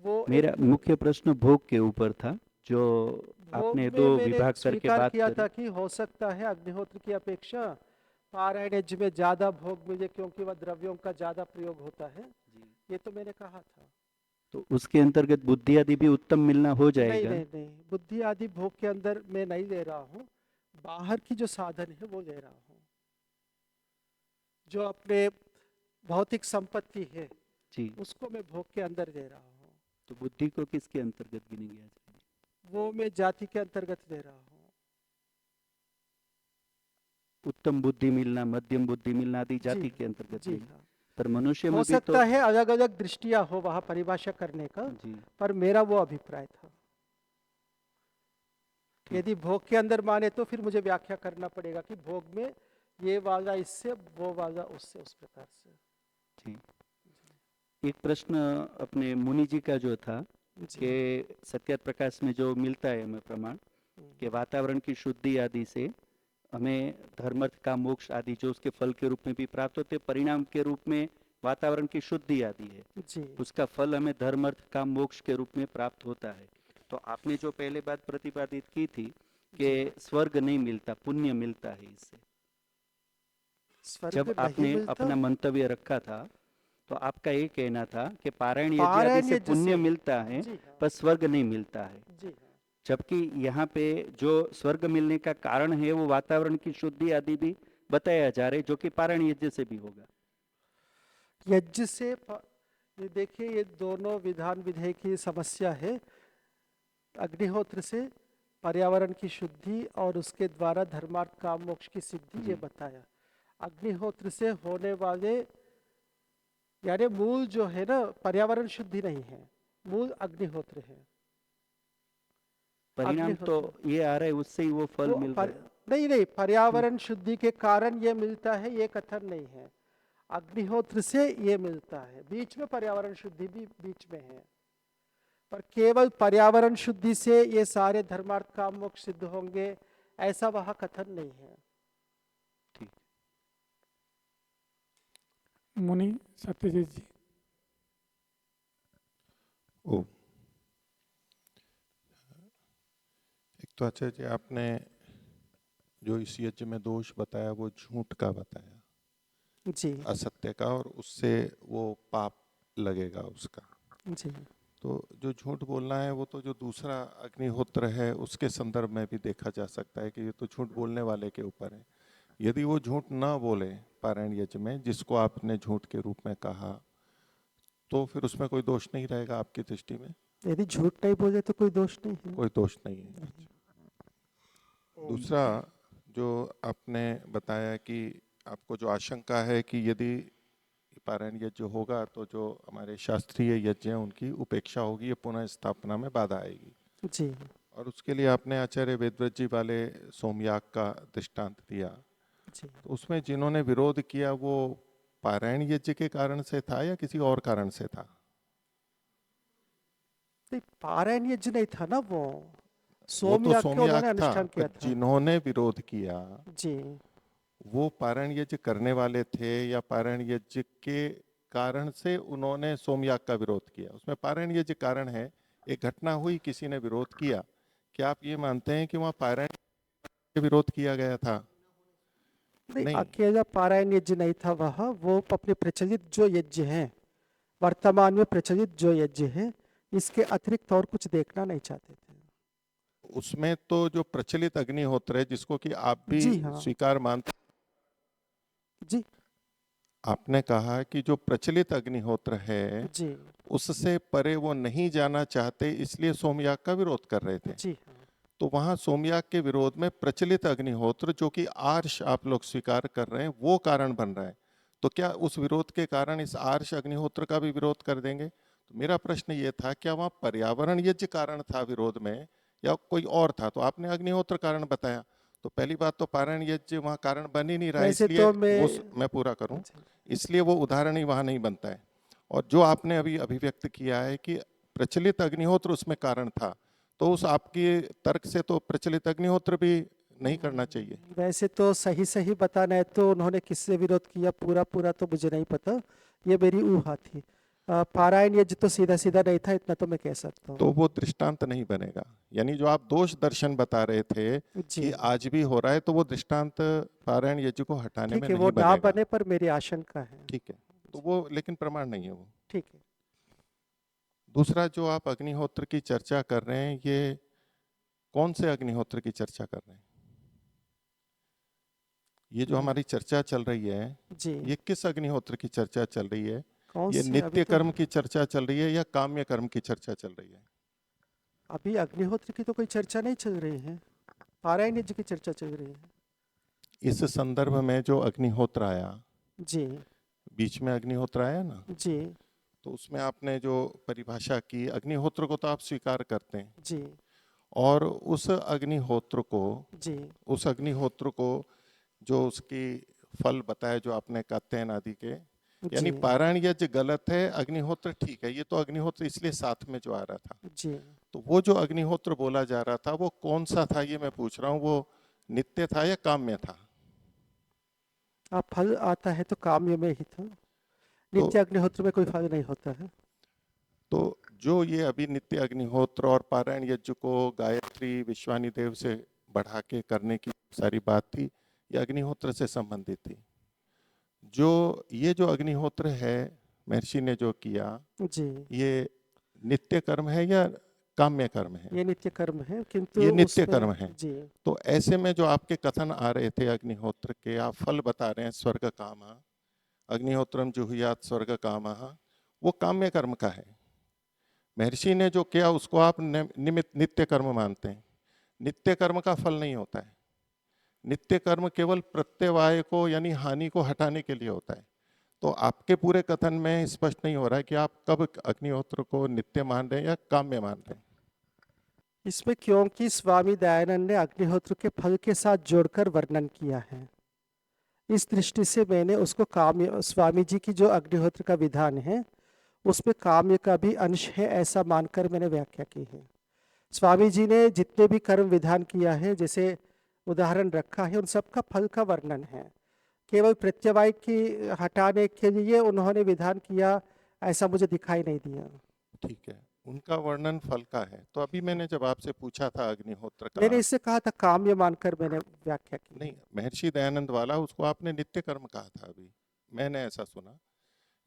वो मेरा मुख्य प्रश्न भोग के ऊपर था, जो भोग आपने में 2 मैंने विभाग करके स्वीकार बात किया करी। था कि हो सकता है अग्निहोत्र की अपेक्षा पारायण यज्ञ में ज्यादा भोग मिले, क्योंकि वह द्रव्यों का ज्यादा प्रयोग होता है। ये तो मैंने कहा था। तो उसके अंतर्गत बुद्धि आदि भी उत्तम मिलना हो नहीं जाएगा? नहीं नहीं, बुद्धि आदि भोग के अंदर मैं नहीं ले रहा हूँ। बाहर की जो साधन है वो ले रहा हूँ, जो अपने भौतिक संपत्ति है जी। उसको मैं भोग के अंदर ले रहा हूँ। तो बुद्धि को किसके अंतर्गत गिनेंगे आचार्य? वो मैं जाति के अंतर्गत ले रहा हूँ। उत्तम बुद्धि मिलना, मध्यम बुद्धि मिलना आदि जाति जी, के अंतर्गत जी नहीं। हाँ। पर मनुष्य में हो भी तो सकता है अलग अलग दृष्टियां हो वहां परिभाषा करने का, जी। पर मेरा वो अभिप्राय था। यदि भोग के अंदर माने तो फिर मुझे व्याख्या करना पड़ेगा कि भोग में ये वाला इससे, वो वाला उससे, उस प्रकार से। जी। एक प्रश्न अपने मुनि जी का जो था कि सत्य प्रकाश में जो मिलता है हमें प्रमाण कि वातावरण की शुद्धि आदि से हमें धर्मर्थ का मोक्ष आदि जो उसके फल के रूप में भी प्राप्त होते, परिणाम के रूप में वातावरण की शुद्धि आदि है, जी। उसका फल हमें धर्मर्थ का मोक्ष के रूप में प्राप्त होता है। तो आपने जो पहले बात प्रतिपादित की थी कि स्वर्ग नहीं मिलता, पुण्य मिलता है इससे, स्वर्ग जब नहीं आपने मिलता। अपना मंतव्य रखा था तो आपका ये कहना था कि पारायण यज्ञ आदि पारायण से यज्ञ पुण्य से, मिलता है जी हाँ, पर स्वर्ग नहीं मिलता है। जी हाँ। जबकि यहाँ पे जो स्वर्ग मिलने का कारण है वो वातावरण की शुद्धि आदि भी बताया जा रहा है, जो कि पारायण यज्ञ से भी होगा। यज्ञ से ये देखिए, ये दोनों विधान विधेय की समस्या है। अग्निहोत्र से पर्यावरण की शुद्धि और उसके द्वारा धर्मार्थ काम मोक्ष की सिद्धि, ये बताया। अग्निहोत्र से होने वाले, यानी मूल जो है ना, पर्यावरण शुद्धि नहीं है, मूल अग्निहोत्र है। परिणाम तो ये आ रहा है, उससे ही वो फल मिल रहा है। नहीं नहीं, पर्यावरण शुद्धि के कारण ये मिलता है, ये कथन नहीं है। अग्निहोत्र से ये मिलता है, बीच में पर्यावरण शुद्धि भी बीच में है, पर केवल पर्यावरण शुद्धि से ये सारे धर्मार्थ काम मोक्ष सिद्ध होंगे ऐसा वह कथन नहीं है। ठीक। मुनि सत्यजीत जी। ओ, एक तो आचार्य जी आपने जो इस यज्ञ में दोष बताया वो झूठ का बताया, जी असत्य का, और उससे वो पाप लगेगा उसका। जी। तो जो झूठ बोलना है वो तो जो दूसरा अग्निहोत्र है उसके संदर्भ में भी देखा जा सकता है कि ये तो झूठ बोलने वाले के ऊपर है। यदि वो झूठ ना बोले पारायण यज्ञ में, जिसको आपने झूठ के रूप में कहा, तो फिर उसमें कोई दोष नहीं रहेगा आपकी दृष्टि में? यदि झूठ नहीं बोले तो कोई दोष नहीं है। कोई दोष नहीं है। दूसरा जो आपने बताया कि आपको जो आशंका है कि यदि पारायण यज्ञ होगा तो जो हमारे शास्त्रीय यज्ञ हैं उनकी उपेक्षा होगी, ये पुनः स्थापना में बाधा आएगी। जी। और उसके लिए आपने आचार्य वेदव्रत जी वाले सोमयाग का दृष्टांत दिया। जी। तो उसमें जिन्होंने विरोध किया वो पारायण यज्ञ के कारण से था या किसी और कारण से था? नहीं, पारायण यज्ञ नहीं था ना, वो तो सोमयाग के उन्होंने सोमयाग था, अनुष्ठान किया पर था। जिन्होंने विरोध किया जी। वो पारायण यज्ञ करने वाले थे या पारायण यज्ञ के कारण से उन्होंने सोमयाग का विरोध किया? उसमें पारायण यज्ञ कारण है, एक घटना हुई, किसी ने विरोध किया, क्या आप ये मानते हैं कि वहाँ पारायण के विरोध किया गया था? नहीं, अकेला पारायण यज्ञ नहीं था वह, वो अपने प्रचलित जो यज्ञ है, वर्तमान में प्रचलित जो यज्ञ है, इसके अतिरिक्त और कुछ देखना नहीं चाहते थे। उसमें तो जो प्रचलित अग्निहोत्र है जिसको कि आप भी जी हाँ। स्वीकार मानते, जी आपने कहा कि जो प्रचलित अग्निहोत्र है जी उससे परे वो नहीं जाना चाहते, इसलिए सोमयाग का विरोध कर रहे थे। जी हाँ। तो वहाँ सोमयाग के विरोध में प्रचलित अग्निहोत्र जो कि आर्ष आप लोग स्वीकार कर रहे हैं वो कारण बन रहा है, तो क्या उस विरोध के कारण इस आर्ष अग्निहोत्र का भी विरोध कर देंगे? तो मेरा प्रश्न ये था, क्या वहाँ पर्यावरण यज्ञ कारण था विरोध में या कोई और था? तो आपने अग्निहोत्र कारण बताया, तो पहली बात तो पारायण यज्ञ वहाँ कारण बन ही नहीं रहा है, वैसे इसलिए तो मैं पूरा करूं, इसलिए वो उदाहरण ही वहाँ नहीं बनता है। और जो आपने अभी अभिव्यक्त किया है कि प्रचलित अग्निहोत्र उसमें कारण था, तो उस आपके तर्क से तो प्रचलित अग्निहोत्र भी नहीं करना चाहिए। वैसे तो सही सही बताना है तो उन्होंने किससे विरोध किया पूरा पूरा तो मुझे नहीं पता, ये मेरी ऊहा थी। पारायण यज्ञ तो सीधा सीधा नहीं था, इतना तो मैं कह सकता हूँ। तो वो दृष्टांत नहीं बनेगा, यानी जो आप दोष दर्शन बता रहे थे जी। कि आज भी हो रहा है, तो वो दृष्टांत पारायण यज्ञ को हटाने ठीक में है, नहीं वो ना बनेगा। बने पर मेरी आशंका है। ठीक है, तो वो लेकिन प्रमाण नहीं है वो। ठीक है। दूसरा जो आप अग्निहोत्र की चर्चा कर रहे हैं, ये कौन से अग्निहोत्र की चर्चा कर रहे हैं? ये जो हमारी चर्चा चल रही है, जी। ये किस अग्निहोत्र की चर्चा चल रही है? कौन ये सी? नित्य अभी तो कर्म की चर्चा चल रही है या काम्य कर्म की चर्चा चल रही है? अभी अग्निहोत्र की तो कोई चर्चा नहीं चल रही है, पारायण यज्ञ की चर्चा चल रही है। इस संदर्भ में जो अग्निहोत्र आया, जी बीच में अग्निहोत्र आया ना, जी तो उसमें आपने जो परिभाषा की, अग्निहोत्र को तो आप स्वीकार करते हैं, जी और उस अग्निहोत्र को जो उसकी फल बताया जो आपने कात्यायन आदि के, यानी जी पारायण यज्ञ गलत है, अग्निहोत्र ठीक है, ये तो अग्निहोत्र इसलिए साथ में जो आ रहा था। जी। तो वो जो अग्निहोत्र बोला जा रहा था वो कौन सा था, ये मैं पूछ रहा हूँ, वो नित्य था या काम्य था? आप फल आता है तो काम्य में ही था, नित्य अग्निहोत्र में कोई फल नहीं होता है। तो जो ये अभी नित्य अग्निहोत्र और पारायण यज्ञ को गायत्री विश्वानी देव से बढ़ा के करने की सारी बात थी, ये अग्निहोत्र से संबंधित थी। जो अग्निहोत्र है महर्षि ने जो किया, जी, ये नित्य कर्म है या काम्य कर्म है? ये नित्य कर्म है, किंतु ये नित्य उसमें- कर्म है। जी तो ऐसे में जो आपके कथन आ रहे थे अग्निहोत्र के, आप फल बता रहे हैं स्वर्ग काम, अग्निहोत्रम जुहुयात स्वर्ग काम, वो काम्य कर्म का है। महर्षि ने जो किया उसको आप निमित्त नित्य कर्म मानते हैं। नित्य कर्म का फल नहीं होता है, नित्य कर्म केवल प्रत्यवाय को यानी हानि को हटाने के लिए होता है। तो आपके पूरे कथन में स्पष्ट नहीं हो रहा है कि आप कब अग्निहोत्र को नित्य मान रहे हैं या काम्य मान रहे हैं। इसमें क्योंकि स्वामी दयानंद ने अग्निहोत्र के फल के साथ जोड़कर वर्णन किया है, इस दृष्टि से मैंने उसको काम्य, स्वामी जी की जो अग्निहोत्र का विधान है उसमें काम्य का भी अंश है ऐसा मानकर मैंने व्याख्या की है। स्वामी जी ने जितने भी कर्म विधान किया है, जैसे उदाहरण रखा है, उन सबका फल का वर्णन है, केवल प्रत्यवाय की हटाने के लिए उन्होंने विधान किया ऐसा मुझे दिखाई नहीं दिया। ठीक है, उनका वर्णन फल का है। तो अभी मैंने जब आपसे पूछा था अग्निहोत्र का, मैंने इससे कहा था काम्य मानकर मैंने व्याख्या की। नहीं, महर्षि दयानंद वाला उसको आपने नित्य कर्म कहा था, अभी मैंने ऐसा सुना।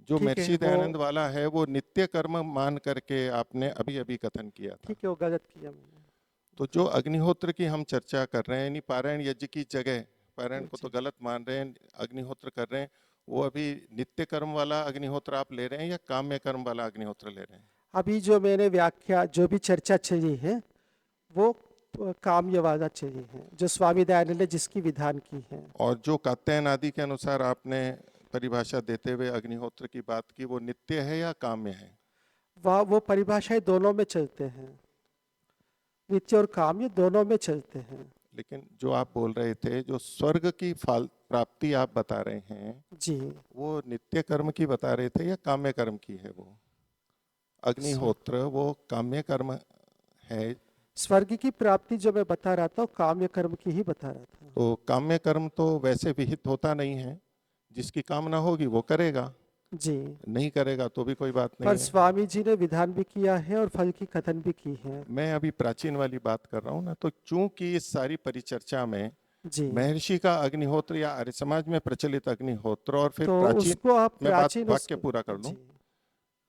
जो ठीक है, महर्षि दयानंद वाला है वो नित्य कर्म मान करके आपने अभी अभी कथन किया था। ठीक है, वो गलत किया मैंने। तो जो अग्निहोत्र की हम चर्चा कर रहे हैं, यानी पारायण यज्ञ की जगह, पारायण को तो गलत मान रहे हैं, अग्निहोत्र कर रहे हैं, वो अभी नित्य कर्म वाला अग्निहोत्र आप ले रहे हैं या काम्य कर्म वाला अग्निहोत्र ले रहे हैं? अभी जो मैंने व्याख्या, जो भी चर्चा चली है वो काम्य वाला चली है, जो स्वामी दयानंद ने जिसकी विधान की है। और जो कात्यायन आदि के अनुसार आपने परिभाषा देते हुए अग्निहोत्र की बात की, वो नित्य है या काम्य है? वो परिभाषाएं दोनों में चलते हैं, नित्य और काम्य दोनों में चलते हैं। लेकिन जो आप बोल रहे थे, जो स्वर्ग की फल प्राप्ति आप बता रहे हैं, जी, वो नित्य कर्म की बता रहे थे या काम्य कर्म की है? वो अग्निहोत्र वो काम्य कर्म है? स्वर्ग की प्राप्ति जो मैं बता रहा था काम्य कर्म की ही बता रहा था। तो काम्य कर्म तो वैसे विहित होता नहीं है, जिसकी कामना होगी वो करेगा, जी, नहीं करेगा तो भी कोई बात नहीं पर है। स्वामी जी ने विधान भी किया है और फल की कथन भी की है। मैं अभी प्राचीन वाली बात कर रहा हूँ ना, तो चूंकि इस सारी परिचर्चा में जी, महर्षि का अग्निहोत्र या आर्य समाज में प्रचलित अग्निहोत्र और फिर तो प्राचीन, उसको आप मैं प्राचीन वाक्य पूरा कर लूं,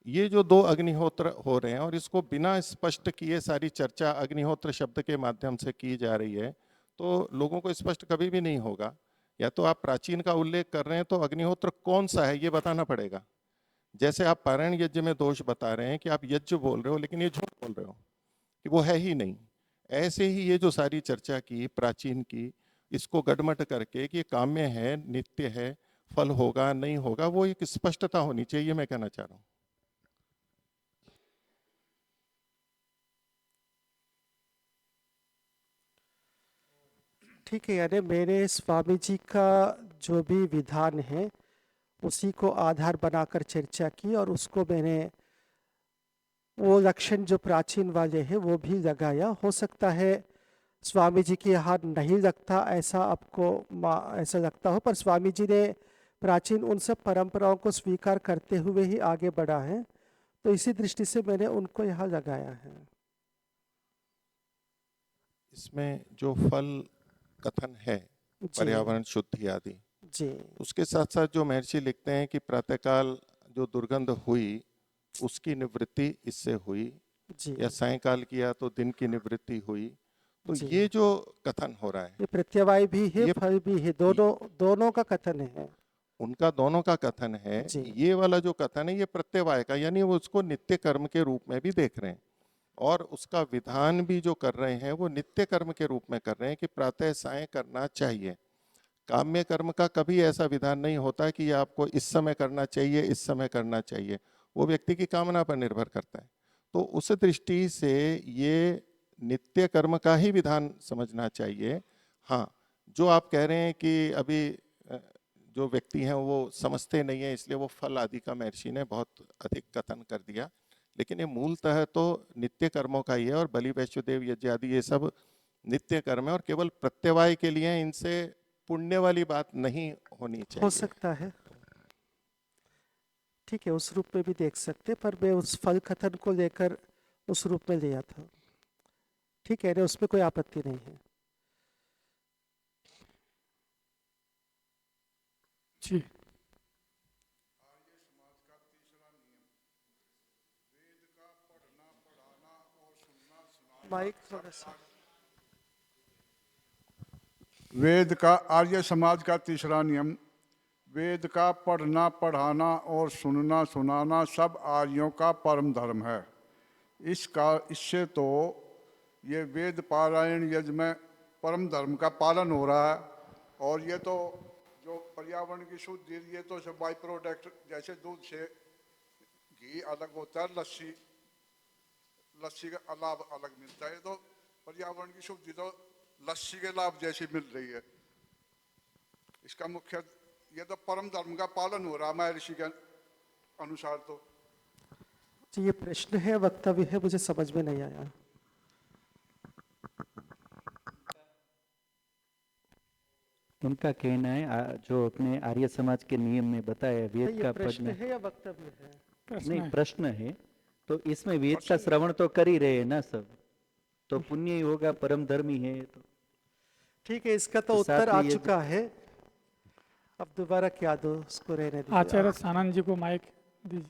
ये जो दो अग्निहोत्र हो रहे हैं और इसको बिना स्पष्ट किए सारी चर्चा अग्निहोत्र शब्द के माध्यम से की जा रही है, तो लोगों को स्पष्ट कभी भी नहीं होगा। या तो आप प्राचीन का उल्लेख कर रहे हैं तो अग्निहोत्र कौन सा है ये बताना पड़ेगा। जैसे आप पारायण यज्ञ में दोष बता रहे हैं कि आप यज्ञ बोल रहे हो लेकिन ये झूठ बोल रहे हो कि वो है ही नहीं। ऐसे ही ये जो सारी चर्चा की प्राचीन की, इसको गडमट करके कि ये काम्य है, नित्य है, फल होगा नहीं होगा, वो एक स्पष्टता होनी चाहिए, मैं कहना चाह रहा हूँ। ठीक है, यानी मेरे स्वामी जी का जो भी विधान है उसी को आधार बनाकर चर्चा की और उसको मैंने वो लक्षण जो प्राचीन वाले हैं वो भी लगाया। हो सकता है स्वामी जी के यहाँ नहीं लगता, ऐसा आपको ऐसा लगता हो, पर स्वामी जी ने प्राचीन उन सब परंपराओं को स्वीकार करते हुए ही आगे बढ़ा है, तो इसी दृष्टि से मैंने उनको यहाँ लगाया है। इसमें जो फल कथन है, पर्यावरण शुद्धि आदि, जी उसके साथ साथ जो महर्षि लिखते हैं कि प्रातःकाल जो दुर्गंध हुई उसकी निवृत्ति इससे हुई, जी या सायंकाल किया तो दिन की निवृत्ति हुई, तो जी। ये जो कथन हो रहा है ये प्रत्यवाय भी है, फल भी है, दोनों का कथन है। उनका दोनों का कथन है। जी। ये वाला जो कथन है ये प्रत्यवाय का, यानी वो उसको नित्य कर्म के रूप में भी देख रहे हैं, और उसका विधान भी जो कर रहे हैं वो नित्य कर्म के रूप में कर रहे हैं कि प्रातः सायं करना चाहिए। काम्य कर्म का कभी ऐसा विधान नहीं होता कि ये आपको इस समय करना चाहिए, इस समय करना चाहिए, वो व्यक्ति की कामना पर निर्भर करता है। तो उस दृष्टि से ये नित्य कर्म का ही विधान समझना चाहिए। हाँ, जो आप कह रहे हैं कि अभी जो व्यक्ति हैं वो समझते नहीं है, इसलिए वो फल आदि का महर्षि ने बहुत अधिक कथन कर दिया, लेकिन ये मूलतः तो नित्य कर्मों का ही है, और बलि वैश्वदेव यज्ञ आदि ये सब नित्य कर्म है, और केवल प्रत्यवाय के लिए इनसे पुण्य वाली बात नहीं होनी चाहिए। हो सकता है, ठीक है, उस रूप में भी देख सकते, पर मैं उस फल कथन को लेकर उस रूप में लिया था। ठीक है, उसमें कोई आपत्ति नहीं है। जी माइक थोड़ा सा। वेद का आर्य समाज का तीसरा नियम, वेद का पढ़ना पढ़ाना और सुनना सुनाना सब आर्यों का परम धर्म है। इससे तो ये वेद पारायण यज्ञ में परम धर्म का पालन हो रहा है, और ये तो जो पर्यावरण की शुद्धि, ये तो सब बाई प्रोडक्ट, जैसे दूध से घी अलग होता है, लस्सी का लाभ अलग मिलता है, तो पर्यावरण की शुद्धि तो लस्सी के लाभ जैसी मिल रही है। इसका मुख्य ये तो परम धर्म का पालन हो रहा है महर्षि के अनुसार। तो ये प्रश्न है, वक्तव्य है, मुझे समझ में नहीं आया। उनका कहना है जो अपने आर्य समाज के नियम में बताया, वेद का प्रश्न पढ़ना है या वक्तव्य है? नहीं, प्रश्न है, तो इसमें वेद का श्रवण तो कर ही रहे हैं ना सब, तो पुण्य ही होगा, परम धर्म ही है। तो ठीक है, इसका तो उत्तर आ चुका है, अब दोबारा क्या दो, उसको रहने दीजिए। आचार्य सानंद जी को माइक दीजिए।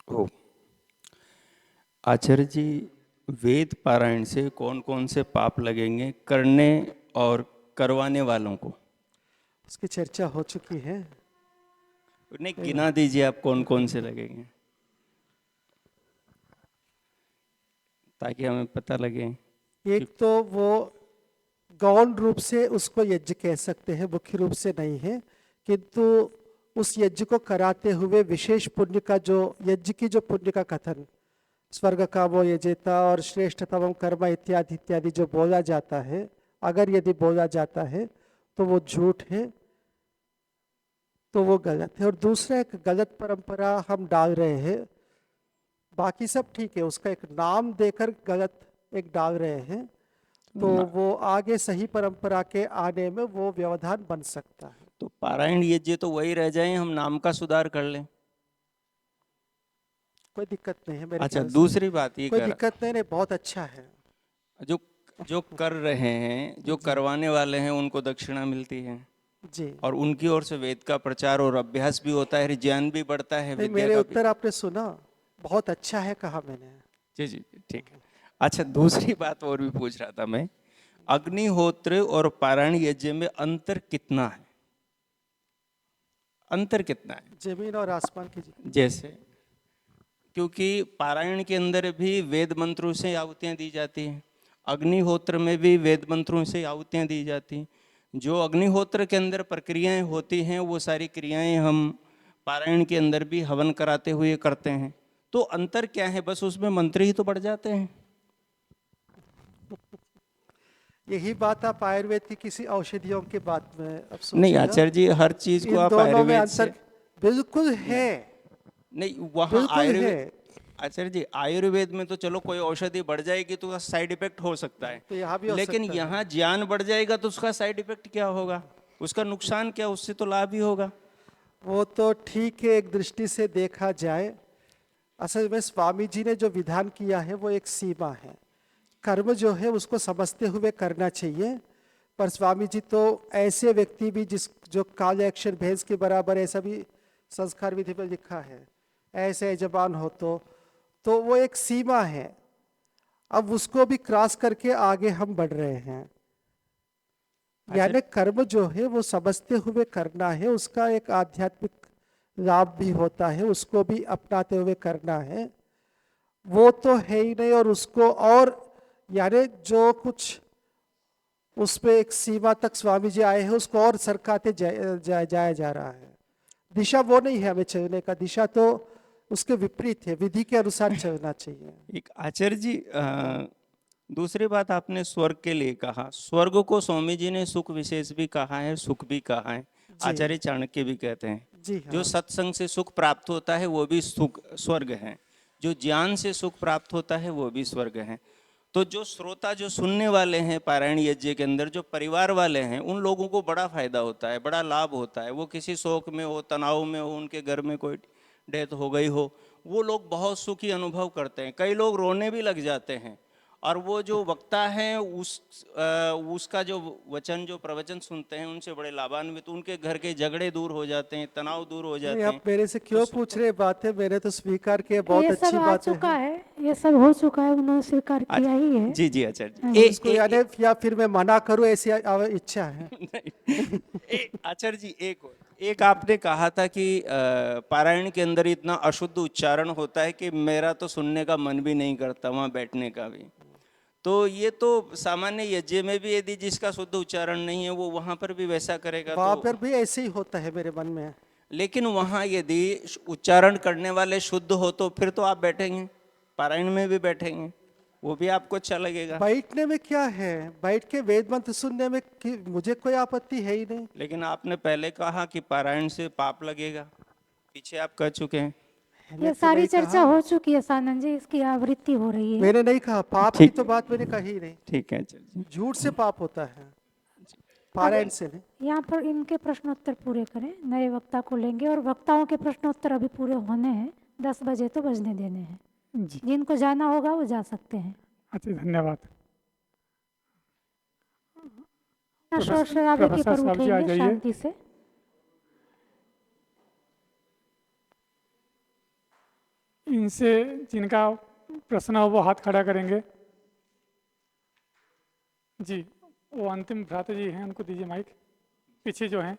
ओ आचार्य जी, वेद पारायण से कौन कौन से पाप लगेंगे करने और करवाने वालों को? उसकी चर्चा हो चुकी है। नहीं, गिना दीजिए आप कौन कौन से लगेंगे, ताकि हमें पता लगे। एक तो वो गौण रूप से उसको यज्ञ कह सकते हैं, मुख्य रूप से नहीं है, किंतु उस यज्ञ को कराते हुए विशेष पुण्य का, जो यज्ञ की जो पुण्य का कथन, स्वर्ग कामो यजेता और श्रेष्ठतमं कर्म इत्यादि इत्यादि जो बोला जाता है, अगर यदि बोला जाता है तो वो झूठ है, तो वो गलत है। और दूसरा एक गलत परंपरा हम डाल रहे हैं, बाकी सब ठीक है, उसका एक नाम देकर गलत एक डाल रहे हैं, तो वो आगे सही परंपरा के आने में वो व्यवधान बन सकता है। तो पारायण यज्ञ तो वही रह जाए, हम नाम का सुधार कर लें, कोई दिक्कत नहीं है मेरे अच्छा, ख्याल से। दूसरी बात ये कोई दिक्कत नहीं, बहुत अच्छा है। जो कर रहे हैं, जो करवाने वाले हैं, उनको दक्षिणा मिलती है जी, और उनकी ओर से वेद का प्रचार और अभ्यास भी होता है, ज्ञान भी बढ़ता है। नहीं, मेरे उत्तर आपने सुना, बहुत अच्छा है कहा मैंने। जी जी, ठीक है। अच्छा, दूसरी बात और भी पूछ रहा था मैं, अग्निहोत्र और पारायण यज्ञ में अंतर कितना है? अंतर कितना है? जमीन और आसमान की जैसे, क्योंकि पारायण के अंदर भी वेद मंत्रों से आहुतियाँ दी जाती हैं, अग्निहोत्र में भी वेद मंत्रों से आहुतियाँ दी जाती हैं। जो अग्निहोत्र के अंदर प्रक्रियाएं होती हैं वो सारी क्रियाएं हम पारायण के अंदर भी हवन कराते हुए करते हैं। तो अंतर क्या है? बस उसमें मंत्र ही तो बढ़ जाते हैं। यही बात आप आयुर्वेद की किसी औषधियों के बात में अब नहीं सोचिएगा। आचार्य जी, हर चीज को इन आप दोनों में आयुर्वेद अंतर से बिल्कुल है। नहीं, वहाँ बिल्कुल आयुर्वेद, है। आचार्य जी आयुर्वेद में तो चलो कोई औषधि बढ़ जाएगी तो उसका साइड इफेक्ट हो सकता है, तो यहाँ भी हो लेकिन सकता है। यहाँ ज्ञान बढ़ जाएगा तो उसका साइड इफेक्ट क्या होगा? उसका नुकसान क्या? उससे तो लाभ ही होगा। वो तो ठीक है, एक दृष्टि से देखा जाए। असल में स्वामी जी ने जो विधान किया है वो एक सीमा है। कर्म जो है उसको समझते हुए करना चाहिए, पर स्वामी जी तो ऐसे व्यक्ति भी जो काल एक्शन भैंस के बराबर, ऐसा भी संस्कार विधि में लिखा है, ऐसे जबान हो तो वो एक सीमा है। अब उसको भी क्रॉस करके आगे हम बढ़ रहे हैं। यानी कर्म जो है वो समझते हुए करना है, उसका एक आध्यात्मिक लाभ भी होता है, उसको भी अपनाते हुए करना है। वो तो है ही नहीं, और उसको और यानी जो कुछ उसमें एक सीमा तक स्वामी जी आए हैं उसको और सरकाते जाया जा रहा है। दिशा वो नहीं है हमें चलने का, दिशा तो उसके विपरीत है, विधि के अनुसार चलना चाहिए। एक आचार्य जी, दूसरी बात आपने स्वर्ग के लिए कहा, स्वर्ग को स्वामी जी ने सुख विशेष भी कहा है, सुख भी कहा है, आचार्य चाणक्य भी कहते हैं। जी हाँ। जो सत्संग से सुख प्राप्त होता है वो भी सुख स्वर्ग है, जो ज्ञान से सुख प्राप्त होता है वो भी स्वर्ग है। तो जो श्रोता, जो सुनने वाले हैं पारायण यज्ञ के अंदर, जो परिवार वाले हैं, उन लोगों को बड़ा फायदा होता है, बड़ा लाभ होता है। वो किसी शोक में हो, तनाव में हो, उनके घर में कोई डेथ हो गई हो, वो लोग बहुत सुखी अनुभव करते हैं। कई लोग रोने भी लग जाते हैं, और वो जो वक्ता है उसका जो वचन, जो प्रवचन सुनते हैं, उनसे बड़े लाभान्वित, उनके घर के झगड़े दूर हो जाते हैं, तनाव दूर हो जाते हैं। आप मेरे से क्यों पूछ रहे बातें? मैंने तो स्वीकार किया, बहुत ये अच्छी सब आ बात चुका है, ये सब हो चुका है, उन्होंने स्वीकार किया ही है। जी जी आचार्य जी। उसको यानी या फिर मैं मना करूं ऐसी इच्छा है? आचार्य जी, एक आपने कहा था कि पारायण के अंदर इतना अशुद्ध उच्चारण होता है कि मेरा तो सुनने का मन भी नहीं करता, वहाँ बैठने का भी। तो ये तो सामान्य यज्ञ में भी यदि जिसका शुद्ध उच्चारण नहीं है वो वहाँ पर भी वैसा करेगा, वहाँ तो पर भी ऐसे ही होता है मेरे मन में। लेकिन वहाँ यदि उच्चारण करने वाले शुद्ध हो तो फिर तो आप बैठेंगे, पारायण में भी बैठेंगे, वो भी आपको अच्छा लगेगा। बैठने में क्या है, बैठ के वेद मंत्र सुनने में मुझे कोई आपत्ति है ही नहीं। लेकिन आपने पहले कहा कि पारायण से पाप लगेगा, पीछे आप कह चुके हैं। ये सारी चर्चा हो चुकी है सानंद जी, इसकी आवृत्ति हो रही है। मैंने नहीं कहा, पाप की तो बात मैंने कही नहीं। ठीक है आचार्य जी। झूठ से पाप होता है, पारायण से नहीं। यहाँ पर इनके प्रश्नोत्तर पूरे करें, नए वक्ता को लेंगे, और वक्ताओं के प्रश्नोत्तर अभी पूरे होने हैं, 10 बजे तो बजने देने हैं। जी, जिनको जाना होगा वो जा सकते हैं। अच्छा, धन्यवाद। शोर शराबे के पर साहब जी आ उठेंगे जाइए। शांति से। इनसे जिनका प्रश्न हो वो हाथ खड़ा करेंगे। जी, वो अंतिम भ्राता जी हैं, उनको दीजिए माइक, पीछे जो हैं।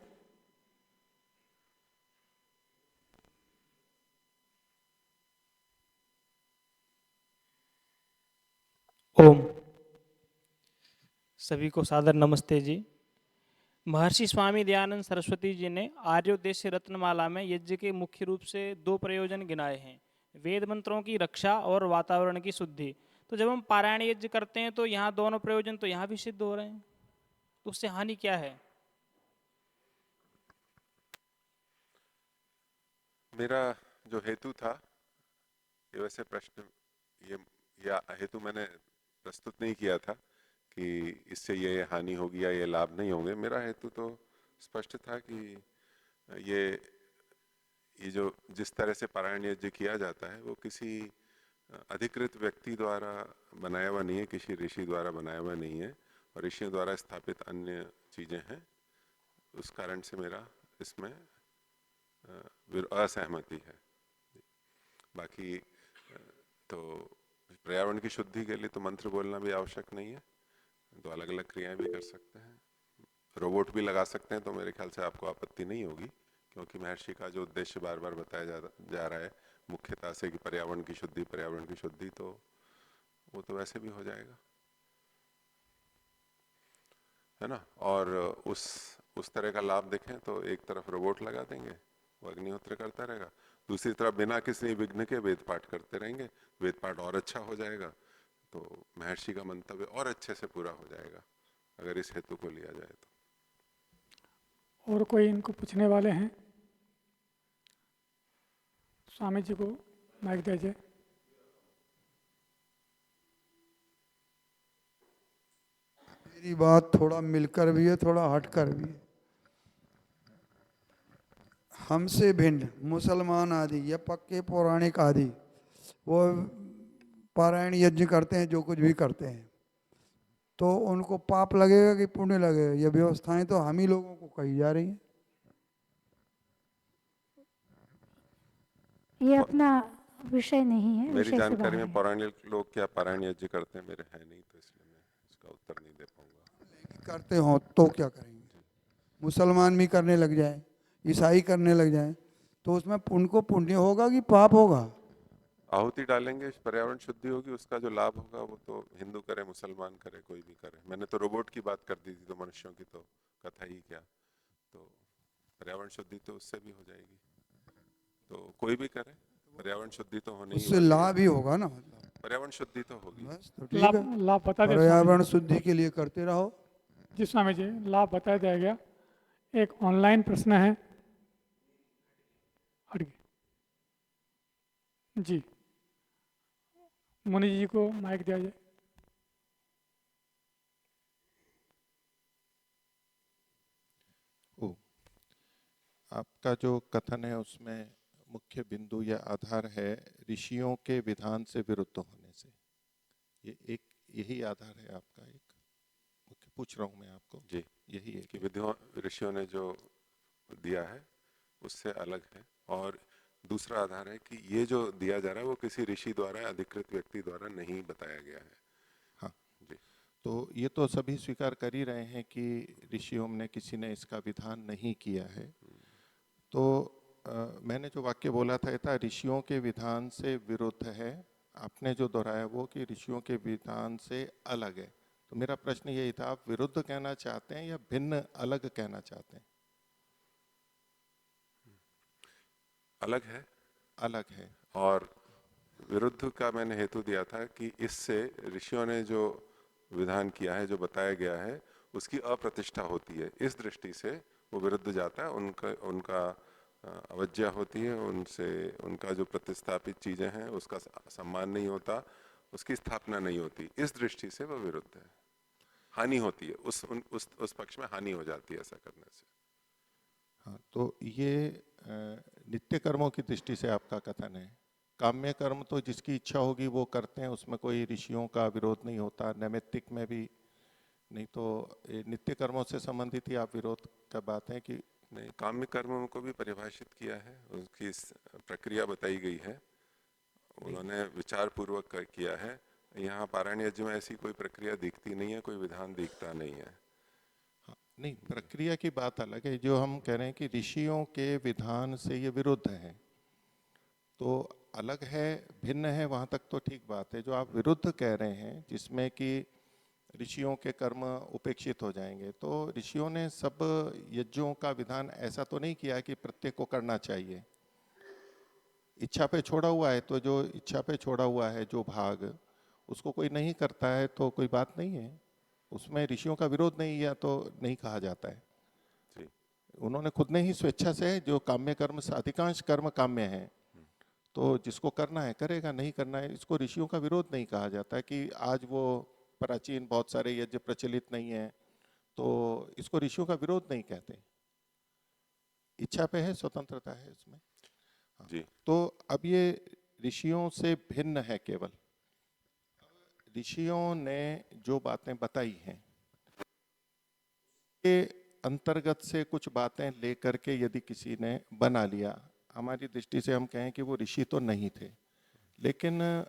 ओम। सभी को सादर नमस्ते जी। महर्षि स्वामी दयानंद सरस्वती जी ने आर्योद्देश्य रत्नमाला में यज्ञ के मुख्य रूप से 2 प्रयोजन गिनाए हैं, वेद मंत्रों की रक्षा और वातावरण की शुद्धि। तो जब हम पारायण यज्ञ करते हैं तो यहाँ दोनों प्रयोजन तो यहाँ भी सिद्ध हो रहे हैं, तो उससे हानि क्या है? मेरा जो हेतु था, ये वैसे प्रश्न या हेतु मैंने प्रस्तुत नहीं किया था कि इससे ये हानि होगी या ये लाभ नहीं होंगे। मेरा हेतु तो स्पष्ट था कि ये जो जिस तरह से पारायण यज्ञ किया जाता है वो किसी अधिकृत व्यक्ति द्वारा बनाया हुआ नहीं है, किसी ऋषि द्वारा बनाया हुआ नहीं है, और ऋषियों द्वारा स्थापित अन्य चीजें हैं। उस कारण से मेरा इसमें असहमति है। बाकी तो पर्यावरण की शुद्धि के लिए तो मंत्र बोलना भी आवश्यक नहीं है, तो अलग अलग क्रियाएं भी कर सकते हैं, रोबोट भी लगा सकते हैं, तो मेरे ख्याल से आपको आपत्ति नहीं होगी क्योंकि महर्षि का जो उद्देश्य बार बार बताया जा रहा है मुख्यता से कि पर्यावरण की शुद्धि, तो वो तो वैसे भी हो जाएगा, है ना। और उस तरह का लाभ देखें तो एक तरफ रोबोट लगा देंगे, वो अग्निहोत्र करता रहेगा, दूसरी तरफ बिना किसी विघ्न के वेद पाठ करते रहेंगे, वेद पाठ और अच्छा हो जाएगा, तो महर्षि का मंतव्य और अच्छे से पूरा हो जाएगा अगर इस हेतु को लिया जाए तो। और कोई इनको पूछने वाले हैं? स्वामी जी को माइक दीजिए। मेरी बात थोड़ा मिलकर भी है, थोड़ा हटकर भी है। हमसे भिन्न मुसलमान आदि या पक्के पौराणिक आदि वो पारायण यज्ञ करते हैं, जो कुछ भी करते हैं, तो उनको पाप लगेगा कि पुण्य लगेगा? ये व्यवस्थाएं तो हम ही लोगों को कही जा रही हैं। ये अपना विषय नहीं है, मेरी विषय से जानकारी बाहर में पौराणिक लोग क्या पारायण यज्ञ करते हैं मेरे है नहीं, तो इसलिए मैं इसका उत्तर नहीं दे पाऊंगा। करते हो तो क्या करेंगे? मुसलमान भी करने लग जाए, ईसाई करने लग जाए, तो उसमें उनको पुण्य होगा कि पाप होगा? आहुति डालेंगे, पर्यावरण शुद्धि होगी, उसका जो लाभ होगा वो तो हिंदू करे, मुसलमान करे, कोई भी करे। मैंने तो रोबोट की बात कर दी थी, तो मनुष्यों की तो कथा ही क्या, तो पर्यावरण शुद्धि तो उससे भी हो जाएगी, तो कोई भी करे, पर्यावरण शुद्धि तो होने ही उससे वाली है। लाभ ही होगा ना, पर्यावरण शुद्धि तो होगी। बस तो ठीक है, लाभ बता दे। पर्यावरण शुद्धि के लिए करते रहो। जी स्वामी जी, लाभ बता दिया गया। एक ऑनलाइन प्रश्न है, हट गए जी, मुनि जी को माइक दिया जाए। आपका जो कथन है उसमें मुख्य बिंदु या आधार है ऋषियों के विधान से विरुद्ध होने से, ये यही आधार है आपका? एक मुख्य पूछ रहा हूँ मैं आपको जी, यही है कि विधियों ऋषियों ने जो दिया है उससे अलग है, और दूसरा आधार है कि ये जो दिया जा रहा है वो किसी ऋषि द्वारा, अधिकृत व्यक्ति द्वारा नहीं बताया गया है। हाँ जी, तो ये तो सभी स्वीकार कर ही रहे हैं कि ऋषियों ने किसी ने इसका विधान नहीं किया है। तो मैंने जो वाक्य बोला था ये था ऋषियों के विधान से विरुद्ध है, आपने जो दोहराया वो कि ऋषियों के विधान से अलग है। तो मेरा प्रश्न यही था, आप विरुद्ध कहना चाहते हैं या भिन्न अलग कहना चाहते हैं? अलग है, अलग है। और विरुद्ध का मैंने हेतु दिया था कि इससे ऋषियों ने जो विधान किया है, जो बताया गया है, उसकी अप्रतिष्ठा होती है, इस दृष्टि से वो विरुद्ध जाता है, उनका अवज्ञा होती है, उनसे उनका जो प्रतिस्थापित चीजें हैं उसका सम्मान नहीं होता, उसकी स्थापना नहीं होती, इस दृष्टि से वो विरुद्ध है, हानि होती है, उस पक्ष में हानि हो जाती है ऐसा करने से। हाँ, तो ये नित्य कर्मों की दृष्टि से आपका कथन है। काम्य कर्म तो जिसकी इच्छा होगी वो करते हैं, उसमें कोई ऋषियों का विरोध नहीं होता, नैमित्तिक में भी नहीं। तो नित्य कर्मों से संबंधित ही आप विरोध का बात है कि नहीं? काम्य कर्मों को भी परिभाषित किया है, उसकी प्रक्रिया बताई गई है, उन्होंने विचार पूर्वक किया है। यहाँ पारायण यज्ञ में ऐसी कोई प्रक्रिया दिखती नहीं है, कोई विधान दिखता नहीं है। हाँ, नहीं, प्रक्रिया की बात अलग है। जो हम कह रहे हैं कि ऋषियों के विधान से ये विरुद्ध है, तो अलग है, भिन्न है, वहाँ तक तो ठीक बात है। जो आप विरुद्ध कह रहे हैं जिसमें कि ऋषियों के कर्म उपेक्षित हो जाएंगे, तो ऋषियों ने सब यज्ञों का विधान ऐसा तो नहीं किया कि प्रत्येक को करना चाहिए, इच्छा पे छोड़ा हुआ है। तो जो इच्छा पे छोड़ा हुआ है जो भाग, उसको कोई नहीं करता है तो कोई बात नहीं है, उसमें ऋषियों का विरोध नहीं या तो नहीं कहा जाता है जी। उन्होंने खुद ने ही स्वेच्छा से, जो काम्य कर्म से अधिकांश कर्म काम्य हैं, तो जिसको करना है करेगा, नहीं करना है, इसको ऋषियों का विरोध नहीं कहा जाता है कि आज वो प्राचीन बहुत सारे यज्ञ प्रचलित नहीं है तो इसको ऋषियों का विरोध नहीं कहते, इच्छा पे है, स्वतंत्रता है इसमें जी। तो अब ये ऋषियों से भिन्न है, केवल ऋषियों ने जो बातें बताई हैं के अंतर्गत से कुछ बातें लेकर के यदि किसी ने बना लिया, हमारी दृष्टि से हम कहें कि वो ऋषि तो नहीं थे, लेकिन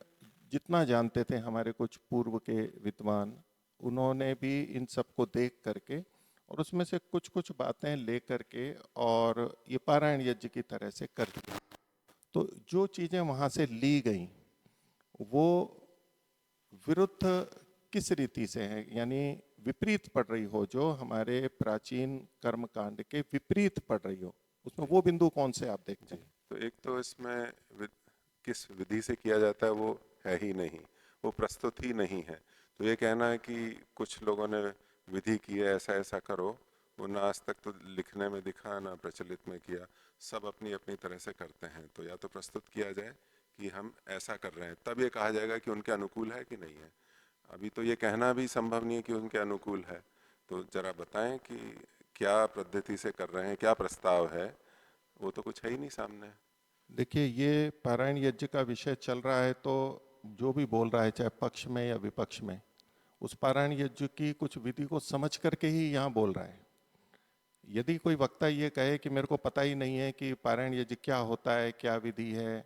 जितना जानते थे हमारे कुछ पूर्व के विद्वान, उन्होंने भी इन सब को देख करके और उसमें से कुछ कुछ बातें ले करके और ये पारायण यज्ञ की तरह से कर दिया। तो जो चीज़ें वहाँ से ली गई वो विरुद्ध किस रीति से है, यानी विपरीत पड़ रही हो, जो हमारे प्राचीन कर्मकांड के विपरीत पड़ रही हो, उसमें वो बिंदु कौन से आप देखते हैं? तो एक तो इसमें किस विधि से किया जाता है वो है ही नहीं, वो प्रस्तुत ही नहीं है। तो ये कहना है कि कुछ लोगों ने विधि की है, ऐसा ऐसा करो, वो ना आज तक तो लिखने में दिखा ना प्रचलित में किया, सब अपनी अपनी तरह से करते हैं। तो या तो प्रस्तुत किया जाए कि हम ऐसा कर रहे हैं, तब ये कहा जाएगा कि उनके अनुकूल है कि नहीं है। अभी तो ये कहना भी संभव नहीं है कि उनके अनुकूल है। तो जरा बताएं कि क्या पद्धति से कर रहे हैं, क्या प्रस्ताव है, वो तो कुछ है ही नहीं सामने। देखिए, ये पारायण यज्ञ का विषय चल रहा है, तो जो भी बोल रहा है चाहे पक्ष में या विपक्ष में, उस पारायण यज्ञ की कुछ विधि को समझ करके ही यहाँ बोल रहा है। यदि कोई वक्ता ये कहे कि मेरे को पता ही नहीं है कि पारायण यज्ञ क्या होता है, क्या विधि है,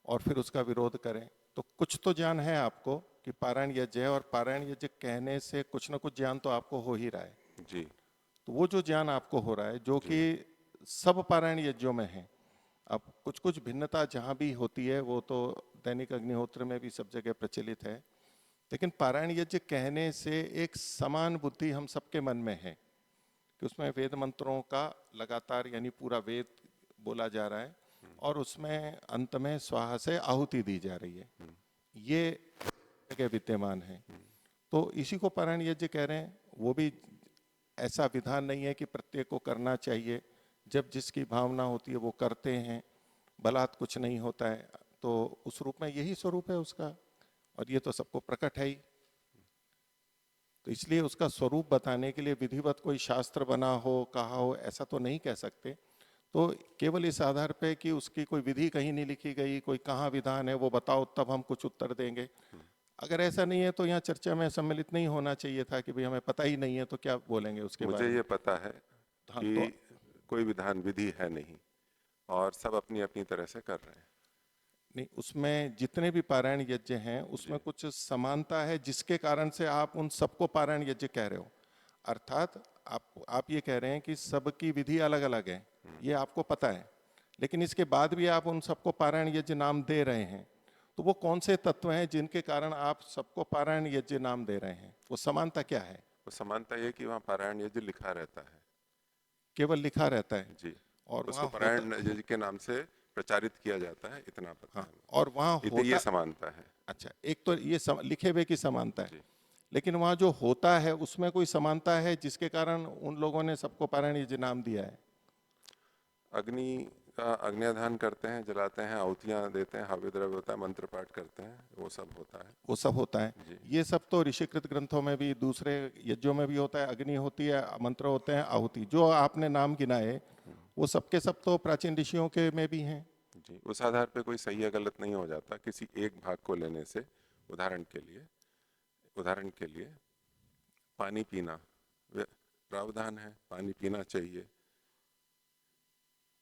और फिर उसका विरोध करें, तो कुछ तो ज्ञान है आपको कि पारायण यज्ञ है, और पारायण यज्ञ कहने से कुछ ना कुछ ज्ञान तो आपको हो ही रहा है जी। तो वो जो ज्ञान आपको हो रहा है, जो कि सब पारायण यज्ञों में है, अब कुछ कुछ भिन्नता जहाँ भी होती है वो तो दैनिक अग्निहोत्र में भी सब जगह प्रचलित है, लेकिन पारायण यज्ञ कहने से एक समान बुद्धि हम सबके मन में है कि उसमें वेद मंत्रों का लगातार, यानी पूरा वेद बोला जा रहा है और उसमें अंत में स्वाहा से आहुति दी जा रही है, ये जगह विद्यमान है। तो इसी को पारायण यज्ञ कह रहे हैं। वो भी ऐसा विधान नहीं है कि प्रत्येक को करना चाहिए, जब जिसकी भावना होती है वो करते हैं, बलात् कुछ नहीं होता है। तो उस रूप में यही स्वरूप है उसका, और ये तो सबको प्रकट है ही। तो इसलिए उसका स्वरूप बताने के लिए विधिवत कोई शास्त्र बना हो, कहा हो, ऐसा तो नहीं कह सकते। तो केवल इस आधार पे कि उसकी कोई विधि कहीं नहीं लिखी गई, कोई कहाँ विधान है वो बताओ, तब हम कुछ उत्तर देंगे। अगर ऐसा नहीं है तो यहाँ चर्चा में सम्मिलित नहीं होना चाहिए था कि भाई हमें पता ही नहीं है तो क्या बोलेंगे उसके बारे में। मुझे ये पता है हाँ, कि तो कोई विधान विधि है नहीं और सब अपनी अपनी तरह से कर रहे हैं। नहीं, उसमें जितने भी पारायण यज्ञ हैं उसमें कुछ समानता है जिसके कारण से आप उन सबको पारायण यज्ञ कह रहे हो। अर्थात आप ये कह रहे हैं कि सबकी विधि अलग अलग है, ये आपको पता है, लेकिन इसके बाद भी आप उन सबको पारायण यज्ञ नाम दे रहे हैं। तो वो कौन से तत्व हैं जिनके कारण आप सबको पारायण यज्ञ नाम दे रहे हैं? वो समानता क्या है? वो समानता ये कि वहाँ पारायण यज्ञ लिखा रहता है, केवल लिखा रहता है जी, और उसको पारायण यज्ञ के नाम से प्रचारित किया जाता है, इतना पता हाँ, है। और वहाँ होता, ये समानता है। अच्छा, एक तो ये लिखे हुए की समानता है, लेकिन वहाँ जो होता है उसमें कोई समानता है जिसके कारण उन लोगों ने सबको पारायण यज्ञ नाम दिया है? अग्नि का अग्न्याधान करते हैं, जलाते हैं, आहुतियाँ देते हैं, हव्य द्रव्य होता है, मंत्र पाठ करते हैं, वो सब होता है। वो सब होता है। ये सब तो ऋषिकृत ग्रंथों में भी, दूसरे यज्ञों में भी होता है। अग्नि होती है, मंत्र होते हैं, आहुति, जो आपने नाम गिनाए वो सबके सब तो प्राचीन ऋषियों के में भी हैं। जी, उस आधार पे कोई सही या गलत नहीं हो जाता किसी एक भाग को लेने से। उदाहरण के लिए पानी पीना प्रावधान है, पानी पीना चाहिए।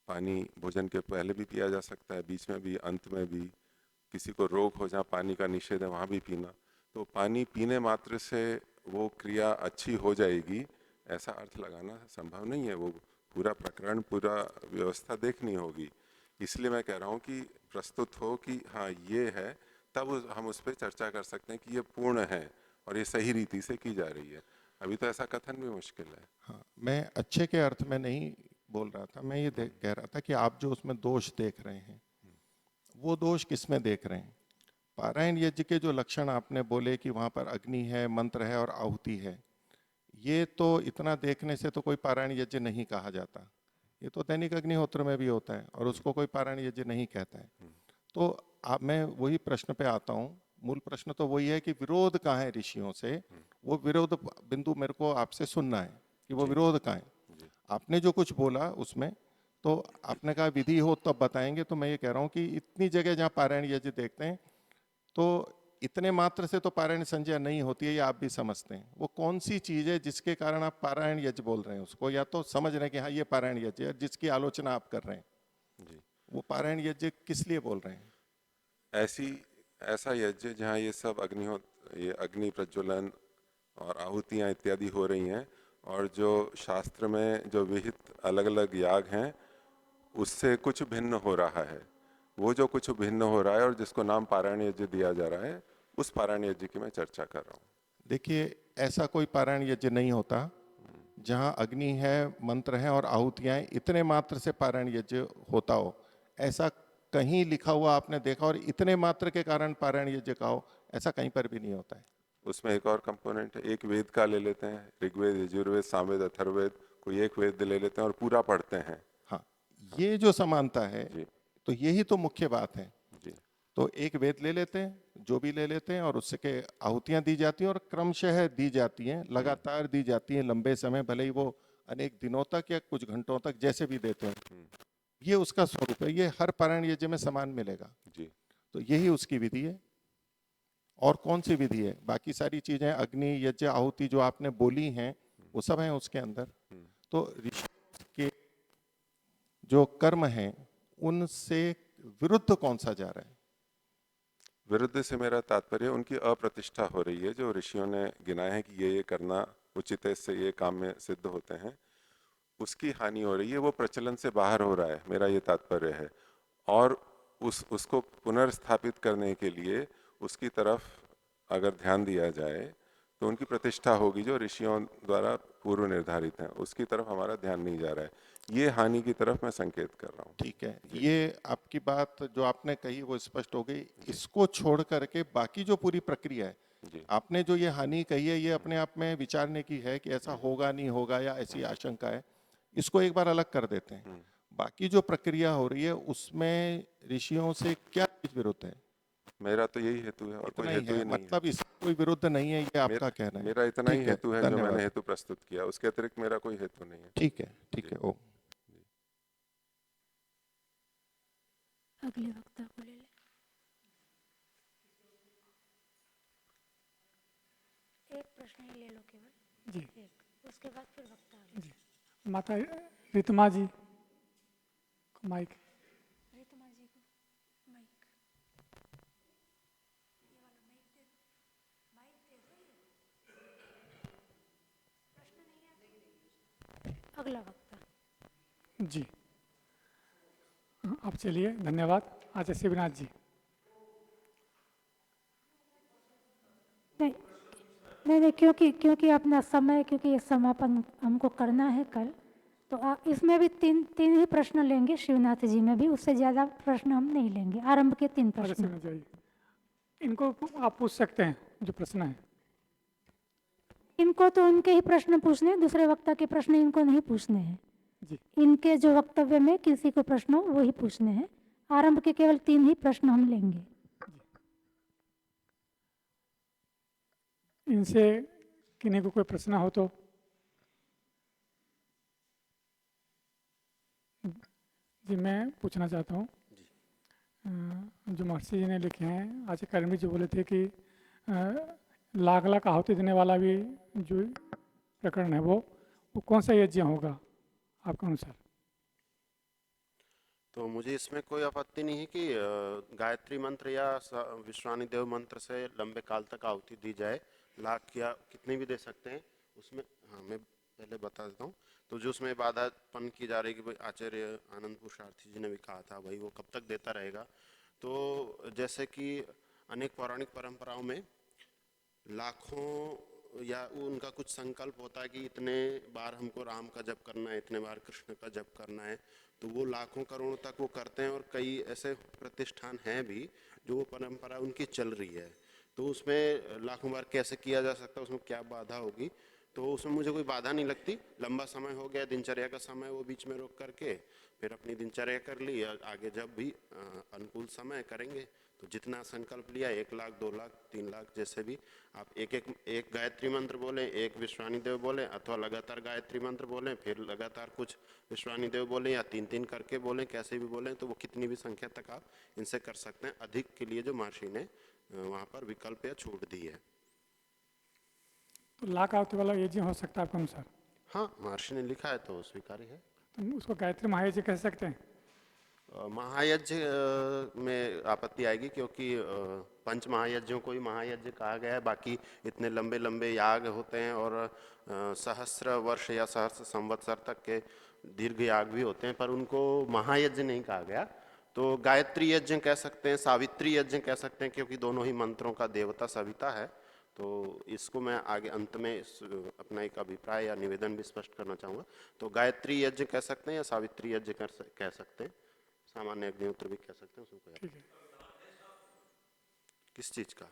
पानी भोजन के पहले भी पिया जा सकता है, बीच में भी, अंत में भी। किसी को रोग हो जहाँ पानी का निषेध है वहाँ भी पीना। तो पानी पीने मात्र से वो क्रिया अच्छी हो जाएगी ऐसा अर्थ लगाना संभव नहीं है। वो पूरा प्रकरण, पूरा व्यवस्था देखनी होगी। इसलिए मैं कह रहा हूँ कि प्रस्तुत हो कि हाँ ये है, तब हम उस पर चर्चा कर सकते हैं कि ये पूर्ण है और ये सही रीति से की जा रही है। अभी तो ऐसा कथन भी मुश्किल है। हाँ, मैं अच्छे के अर्थ में नहीं बोल रहा था, मैं ये कह रहा था कि आप जो उसमें दोष देख रहे हैं वो दोष किसमें देख रहे हैं? पारायण यज्ञ के जो लक्षण आपने बोले कि वहाँ पर अग्नि है, मंत्र है और आहुति है, ये तो इतना देखने से तो कोई पारायण यज्ञ नहीं कहा जाता। ये तो दैनिक अग्निहोत्र में भी होता है और उसको कोई पारायण यज्ञ नहीं कहता है। तो मैं वही प्रश्न पे आता हूँ। मूल प्रश्न तो वही है कि विरोध कहाँ है ऋषियों से, वो विरोध बिंदु मेरे को आपसे सुनना है कि वो विरोध कहाँ है। आपने जो कुछ बोला उसमें तो आपने कहा विधि हो तब बताएंगे, तो मैं ये कह रहा हूँ कि इतनी जगह जहाँ पारायण यज्ञ देखते हैं तो इतने मात्र से तो पारायण संज्ञा नहीं होती है, ये आप भी समझते हैं। वो कौन सी चीज़ है जिसके कारण आप पारायण यज्ञ बोल रहे हैं उसको, या तो समझ रहे हैं कि हाँ ये पारायण यज्ञ है जिसकी आलोचना आप कर रहे हैं, वो पारायण यज्ञ किस लिए बोल रहे हैं? ऐसा यज्ञ जहाँ ये सब ये अग्नि प्रज्वलन और आहुतियाँ इत्यादि हो रही हैं और जो शास्त्र में जो विहित अलग अलग याग हैं उससे कुछ भिन्न हो रहा है। वो जो कुछ भिन्न हो रहा है और जिसको नाम पारायण यज्ञ दिया जा रहा है, उस पारायण यज्ञ की मैं चर्चा कर रहा हूँ। देखिए, ऐसा कोई पारायण यज्ञ नहीं होता जहाँ अग्नि है, मंत्र हैं और आहुतियाँ हैं, इतने मात्र से पारायण यज्ञ होता हो। ऐसा कहीं लिखा हुआ आपने देखा और इतने मात्र के कारण पारायण यज्ञ का हो, ऐसा कहीं पर भी नहीं होता है। उसमें एक और कंपोनेंट है, एक वेद का ले लेते हैं, ऋग्वेद, यजुर्वेद, सामवेद, अथर्ववेद, कोई एक वेद ले लेते हैं और पूरा पढ़ते हैं। हाँ, ये जो समानता है तो यही तो मुख्य बात है जी। तो एक वेद ले लेते हैं, जो भी ले लेते हैं और उससे के आहुतियां दी जाती हैं और क्रमशः दी जाती हैं, लगातार दी जाती हैं, लंबे समय, भले ही वो अनेक दिनों तक या कुछ घंटों तक जैसे भी देते हैं। ये उसका स्वरूप है, ये हर पारायण यज्ञ में समान मिलेगा जी। तो यही उसकी विधि है। और कौन सी विधि है? बाकी सारी चीजें अग्नि, यज्ञ, आहुति जो आपने बोली हैं वो सब हैं उसके अंदर। तो ऋषि के जो कर्म हैं उनसे विरुद्ध कौन सा जा रहा है? विरुद्ध से मेरा तात्पर्य उनकी अप्रतिष्ठा हो रही है, जो ऋषियों ने गिनाए हैं कि ये करना उचित है, इससे ये काम में सिद्ध होते हैं, उसकी हानि हो रही है। वो प्रचलन से बाहर हो रहा है, मेरा ये तात्पर्य है। और उसको पुनर्स्थापित करने के लिए उसकी तरफ अगर ध्यान दिया जाए तो उनकी प्रतिष्ठा होगी, जो ऋषियों द्वारा पूर्व निर्धारित है, उसकी तरफ हमारा ध्यान नहीं जा रहा है। ये हानि की तरफ मैं संकेत कर रहा हूँ। ठीक है, ये आपकी बात जो आपने कही वो स्पष्ट हो गई। इसको छोड़ करके बाकी जो पूरी प्रक्रिया है, आपने जो ये हानि कही है, ये अपने आप में विचारने की है कि ऐसा होगा नहीं होगा या ऐसी आशंका है, इसको एक बार अलग कर देते हैं। बाकी जो प्रक्रिया हो रही है उसमें ऋषियों से क्या विरुद्ध है? मेरा तो यही हेतु है और कोई हेतु ही नहीं मतलब इसमें कोई विरुद्ध नहीं है, ये आपका कहना है। मेरा इतना ही हेतु है जो धन्यवाद। मैंने हेतु प्रस्तुत किया, उसके अतिरिक्त मेरा कोई हेतु नहीं है। ठीक है, ठीक है। ओ अगले वक्ता को ले ले। एक प्रश्न ही ले लो केवल जी। एक, उसके बाद फिर वक्ता आगे। जी। माता रितमा जी को माइक। रितमा जी को माइक, ये वाला माइक दे दो, माइक दे दो। ये प्रश्न नहीं है, अगला वक्ता। जी, आप चलिए, धन्यवाद। आचार्य शिवनाथ जी। नहीं नहीं नहीं, क्योंकि अपना समय, क्योंकि ये समापन हमको करना है कल, तो इसमें भी तीन ही प्रश्न लेंगे, शिवनाथ जी में भी, उससे ज़्यादा प्रश्न हम नहीं लेंगे। आरंभ के 3 प्रश्न। इनको आप पूछ सकते हैं जो प्रश्न है। इनको तो उनके ही प्रश्न पूछने हैं, दूसरे वक्ता के प्रश्न इनको नहीं पूछने हैं। जी। इनके जो वक्तव्य में किसी को प्रश्न हो वो ही पूछने हैं। आरंभ के केवल 3 ही प्रश्न हम लेंगे। इनसे किन्हीं को कोई प्रश्न हो तो जी मैं पूछना चाहता हूँ। जो महर्षि जी ने लिखे हैं, आचार्य कर्मी जी बोले थे कि लाख लाख आहुति देने वाला भी जो प्रकरण है वो कौन सा यज्ञ होगा आपके अनुसार? तो मुझे इसमें कोई आपत्ति नहीं है कि गायत्री मंत्र या विश्वानी देव मंत्र से लंबे काल तक आहुति दी जाए, लाख या कितने भी दे सकते हैं उसमें। हाँ, मैं पहले बता देता हूँ। तो जो उसमें बाधापन की जा रही कि भाई आचार्य आनंद पुरुषार्थी जी ने भी कहा था भाई वो कब तक देता रहेगा। तो जैसे कि अनेक पौराणिक परंपराओं में लाखों या उनका कुछ संकल्प होता है कि इतने बार हमको राम का जप करना है, इतने बार कृष्ण का जप करना है, तो वो लाखों करोड़ों तक वो करते हैं। और कई ऐसे प्रतिष्ठान हैं भी जो वो परंपरा उनकी चल रही है। तो उसमें लाखों बार कैसे किया जा सकता है, उसमें क्या बाधा होगी? तो उसमें मुझे कोई बाधा नहीं लगती। लंबा समय हो गया, दिनचर्या का समय वो बीच में रोक करके फिर अपनी दिनचर्या कर ली, आगे जब भी अनुकूल समय करेंगे। तो जितना संकल्प लिया, 1 लाख, 2 लाख, 3 लाख, जैसे भी आप एक गायत्री मंत्र बोलें, एक विश्वानी देव बोलें, अथवा लगातार गायत्री मंत्र बोलें, फिर लगातार कुछ विश्वानी देव बोलें, या 3-3 करके बोलें, कैसे भी बोलें, तो वो कितनी भी संख्या तक आप इनसे कर सकते हैं। अधिक के लिए जो महर्षि ने वहाँ पर विकल्प या छूट दी है। तो लाख आहुति वाला यज्ञ हो सकता है आपके अनुसार? हाँ, महर्षि ने लिखा है तो स्वीकार्य है। तो उसको गायत्री महायज्ञ कह सकते हैं? महायज्ञ में आपत्ति आएगी क्योंकि पंच महायज्ञों को ही महायज्ञ कहा गया है। बाकी इतने लंबे लंबे याग होते हैं और सहस्र वर्ष या सहस्र संवत्सर तक के दीर्घ याग भी होते हैं, पर उनको महायज्ञ नहीं कहा गया। तो गायत्री यज्ञ कह सकते हैं, सावित्री यज्ञ कह सकते हैं, क्योंकि दोनों ही मंत्रों का देवता सविता है। तो इसको मैं आगे अंत में अपना एक अभिप्राय या निवेदन भी स्पष्ट करना चाहूँगा। तो गायत्री यज्ञ कह सकते हैं या सावित्री यज्ञ कह सकते हैं, सामान्य अग्निहोत्र भी कह सकते हैं। उसमें कोई किस चीज का?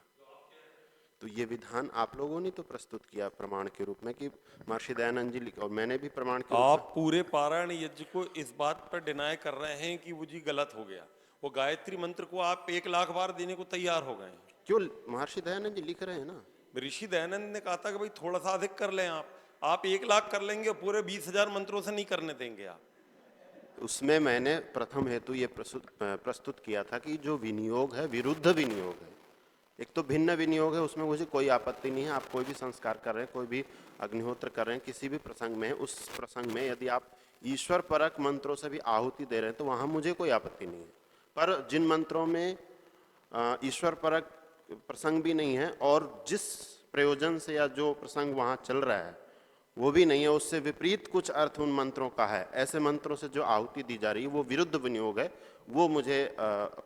तो ये विधान आप लोगों ने तो प्रस्तुत किया प्रमाण के रूप में कि महर्षि दयानंद जी और मैंने भी प्रमाण के आप पूरे पारायण यज्ञ को इस बात पर डिनाय कर रहे हैं कि वो जी गलत हो गया। वो गायत्री मंत्र को आप 1 लाख बार देने को तैयार हो गए। क्यों? महर्षि दयानंद जी लिख रहे हैं ना। ऋषि दयानंद ने कहा था कि भाई थोड़ा सा अधिक कर लें। आप 1 लाख कर लेंगे, पूरे 20,000 मंत्रों से नहीं करने देंगे आप। उसमें मैंने प्रथम हेतु ये प्रस्तुत किया था कि जो विनियोग है विरुद्ध विनियोग है। एक तो भिन्न विनियोग है, उसमें मुझे कोई आपत्ति नहीं है। आप कोई भी संस्कार कर रहे हैं, कोई भी अग्निहोत्र कर रहे हैं, किसी भी प्रसंग में, उस प्रसंग में यदि आप ईश्वर परक मंत्रों से भी आहुति दे रहे हैं तो वहाँ मुझे कोई आपत्ति नहीं है। पर जिन मंत्रों में ईश्वर परक प्रसंग भी नहीं है और जिस प्रयोजन से या जो प्रसंग वहाँ चल रहा है वो भी नहीं है, उससे विपरीत कुछ अर्थ उन मंत्रों का है, ऐसे मंत्रों से जो आहुति दी जा रही है वो विरुद्ध विनियोग है, वो मुझे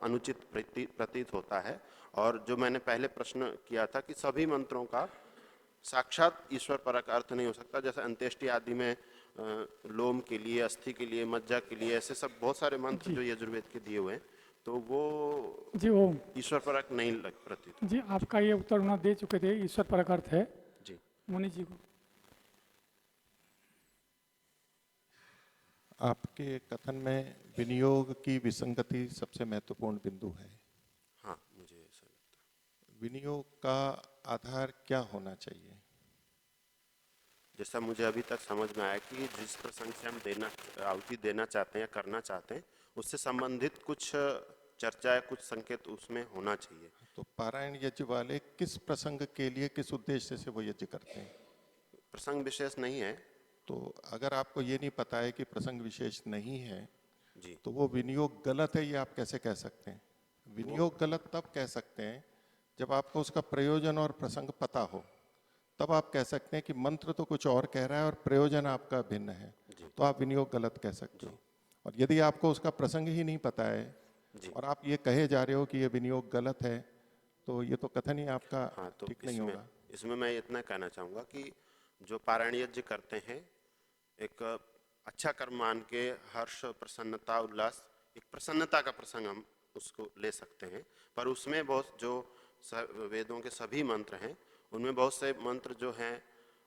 अनुचित प्रतीत होता है। और जो मैंने पहले प्रश्न किया था कि सभी मंत्रों का साक्षात ईश्वर परक अर्थ नहीं हो सकता, जैसे अंत्येष्टि आदि में लोम के लिए, अस्थि के लिए, मज्जा के लिए, ऐसे सब बहुत सारे मंत्र जो यजुर्वेद के दिए हुए हैं, तो वो जी वो ईश्वर परक नहीं लग प्रतीत। जी आपका ये उत्तर उन्होंने दे चुके थे, ईश्वर परक अर्थ है। जी मुनि जी को आपके कथन में विनियोग की विसंगति सबसे महत्वपूर्ण बिंदु है। हाँ, मुझे ऐसा लगता है। विनियोग का आधार क्या होना चाहिए? जैसा मुझे अभी तक समझ में आया कि जिस प्रसंग से हम आहुति देना चाहते हैं या करना चाहते हैं उससे संबंधित कुछ चर्चा या कुछ संकेत उसमें होना चाहिए। तो पारायण यज्ञ वाले किस प्रसंग के लिए, किस उद्देश्य से वो यज्ञ करते हैं? प्रसंग विशेष नहीं है। तो अगर आपको ये नहीं पता है कि प्रसंग विशेष नहीं है जी, तो वो विनियोग गलत है, ये आप कैसे कह सकते हैं? विनियोग गलत तब कह सकते हैं जब आपको उसका प्रयोजन और प्रसंग पता हो, तब आप कह सकते हैं कि मंत्र तो कुछ और कह रहा है और प्रयोजन आपका भिन्न है, तो आप विनियोग गलत कह सकते हो। और यदि आपको उसका प्रसंग ही नहीं पता है और आप ये कहे जा रहे हो कि ये विनियोग गलत है, तो ये तो कथन ही आपका तो ठीक नहीं होगा। इसमें मैं इतना कहना चाहूँगा कि जो पारायण यज्ञ करते हैं एक अच्छा कर्म मान के हर्ष, प्रसन्नता, उल्लास, एक प्रसन्नता का प्रसंग हम उसको ले सकते हैं। पर उसमें बहुत जो वेदों के सभी मंत्र हैं उनमें बहुत से मंत्र जो हैं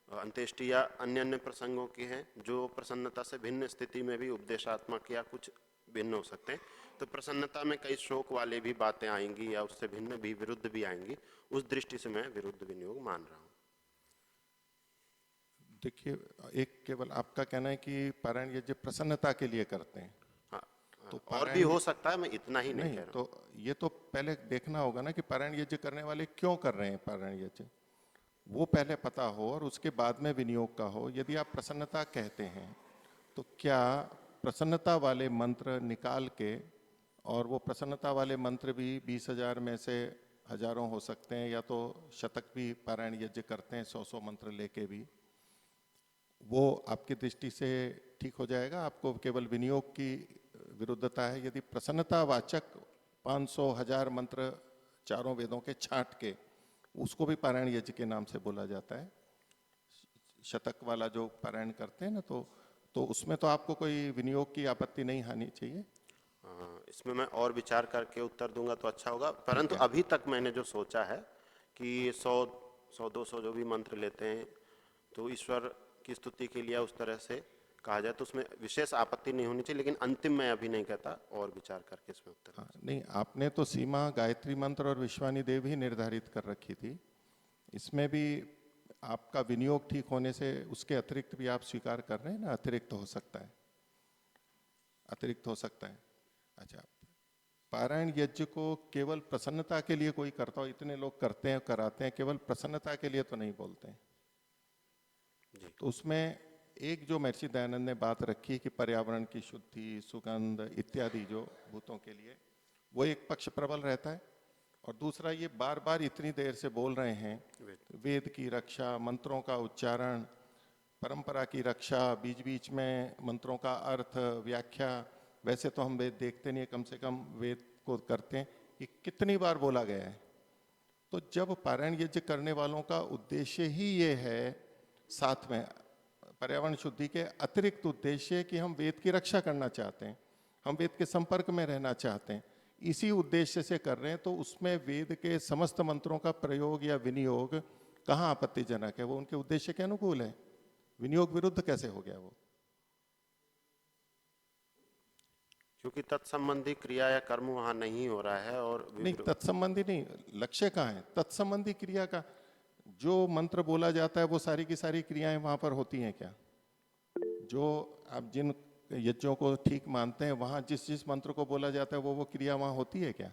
अंत्येष्टि या अन्य अन्य प्रसंगों के हैं जो प्रसन्नता से भिन्न स्थिति में भी उपदेशात्मक या कुछ भिन्न हो सकते हैं। तो प्रसन्नता में कई शोक वाले भी बातें आएंगी या उससे भिन्न भी, विरुद्ध भी आएंगी। उस दृष्टि से मैं विरुद्ध विनियोग मान रहा हूँ। देखिए, एक केवल आपका कहना है कि पारायण यज्ञ प्रसन्नता के लिए करते हैं। हाँ, तो और भी हो सकता है, मैं इतना ही नहीं कह रहा हूँ। तो ये तो पहले देखना होगा ना कि पारायण यज्ञ करने वाले क्यों कर रहे हैं पारायण यज्ञ, वो पहले पता हो और उसके बाद में विनियोग का हो। यदि आप प्रसन्नता कहते हैं तो क्या प्रसन्नता वाले मंत्र निकाल के, और वो प्रसन्नता वाले मंत्र भी 20,000 में से हजारों हो सकते हैं, या तो शतक भी पारायण यज्ञ करते हैं 100 मंत्र लेके भी, वो आपकी दृष्टि से ठीक हो जाएगा? आपको केवल विनियोग की विरुद्धता है। यदि प्रसन्नता वाचक 500 1000 मंत्र चारों वेदों के छांट के, उसको भी पारायण यज्ञ के नाम से बोला जाता है, शतक वाला जो पारायण करते हैं ना, तो उसमें तो आपको कोई विनियोग की आपत्ति नहीं आनी चाहिए। इसमें मैं और विचार करके उत्तर दूंगा तो अच्छा होगा। परंतु अभी तक मैंने जो सोचा है कि 100-200 जो भी मंत्र लेते हैं तो ईश्वर की स्तुति के लिए उस तरह से कहा जाए तो उसमें विशेष आपत्ति नहीं होनी चाहिए। लेकिन अंतिम मैं अभी नहीं कहता, और विचार करके इसमें उत्तर। नहीं, आपने तो सीमा गायत्री मंत्र और विश्वानी देव ही निर्धारित कर रखी थी। इसमें भी आपका विनियोग ठीक होने से उसके अतिरिक्त भी आप स्वीकार कर रहे हैं ना, अतिरिक्त हो सकता है, अतिरिक्त हो सकता है। अच्छा, पारायण यज्ञ को केवल प्रसन्नता के लिए कोई करता हो, इतने लोग करते हैं, कराते हैं, केवल प्रसन्नता के लिए तो नहीं बोलते हैं। तो उसमें एक जो महर्षि दयानंद ने बात रखी कि पर्यावरण की शुद्धि, सुगंध इत्यादि जो भूतों के लिए, वो एक पक्ष प्रबल रहता है। और दूसरा, ये बार बार इतनी देर से बोल रहे हैं वेद की रक्षा, मंत्रों का उच्चारण, परंपरा की रक्षा, बीच बीच में मंत्रों का अर्थ, व्याख्या। वैसे तो हम वेद देखते नहीं, कम से कम वेद को करते हैं। ये कितनी बार बोला गया है। तो जब पारायण यज्ञ करने वालों का उद्देश्य ही ये है, साथ में पर्यावरण शुद्धि के अतिरिक्त उद्देश्य कि हम वेद की रक्षा करना चाहते हैं, हम वेद के संपर्क में रहना चाहते हैं, इसी उद्देश्य से कर रहे हैं, तो उसमें वेद के समस्त मंत्रों का प्रयोग या विनियोग कहाँ आपत्तिजनक है? वो उनके उद्देश्य के अनुकूल है। विनियोग विरुद्ध कैसे हो गया वो? क्योंकि तत्संबंधी क्रिया या कर्म वहां नहीं हो रहा है। और नहीं, तत्संबंधी नहीं, लक्ष्य कहाँ है? तत्संबंधी क्रिया का जो मंत्र बोला जाता है वो सारी की सारी क्रियाएं वहां पर होती हैं क्या? जो आप जिन यज्ञों को ठीक मानते हैं, वहां जिस जिस मंत्र को बोला जाता है वो क्रिया वहां होती है क्या?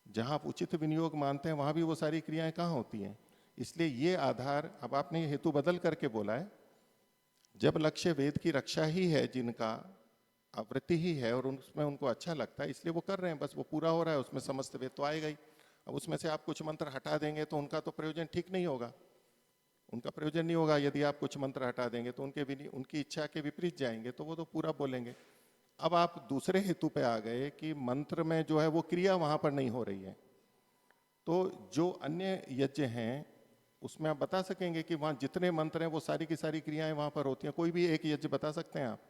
जहां आप उचित विनियोग मानते हैं वहां भी वो सारी क्रियाएं कहाँ होती हैं? इसलिए ये आधार, अब आपने ये हेतु बदल करके बोला है। जब लक्ष्य वेद की रक्षा ही है, जिनका आवृत्ति ही है और उसमें उनको अच्छा लगता है, इसलिए वो कर रहे हैं, बस वो पूरा हो रहा है, उसमें समस्त वेद तो आएगा ही। अब उसमें से आप कुछ मंत्र हटा देंगे तो उनका तो प्रयोजन ठीक नहीं होगा, उनका प्रयोजन नहीं होगा। यदि आप कुछ मंत्र हटा देंगे तो उनकी इच्छा के विपरीत जाएंगे, तो वो तो पूरा बोलेंगे। अब आप दूसरे हेतु पे आ गए कि मंत्र में जो है वो क्रिया वहां पर नहीं हो रही है, तो जो अन्य यज्ञ हैं उसमें आप बता सकेंगे कि वहां जितने मंत्र हैं वो सारी की सारी क्रियाएं वहां पर होती हैं? कोई भी एक यज्ञ बता सकते हैं आप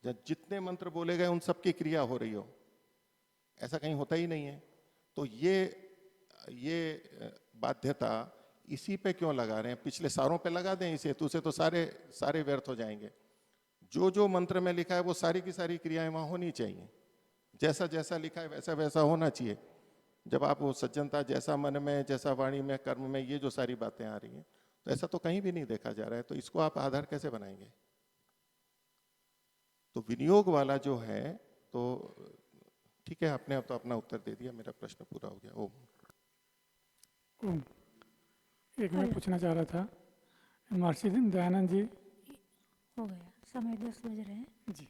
जब जितने मंत्र बोले गए उन सबकी क्रिया हो रही हो? ऐसा कहीं होता ही नहीं है। तो ये बाध्यता इसी पे क्यों लगा रहे हैं? पिछले सारों पे लगा दें इस हेतु से, तो सारे व्यर्थ हो जाएंगे। जो जो मंत्र में लिखा है वो सारी की सारी क्रियाएं वहां होनी चाहिए, जैसा जैसा लिखा है वैसा वैसा होना चाहिए। जब आप वो सज्जनता, जैसा मन में, जैसा वाणी में, कर्म में, ये जो सारी बातें आ रही हैं, तो ऐसा तो कहीं भी नहीं देखा जा रहा है। तो इसको आप आधार कैसे बनाएंगे? तो विनियोग वाला जो है, तो ठीक है, आपने अब तो अपना उत्तर दे दिया, मेरा प्रश्न पूरा हो गया। ओम। एक मैं पूछना चाह रहा था, महर्षि दयानंद जी, हो गया, समय 10 बज रहे हैं जी।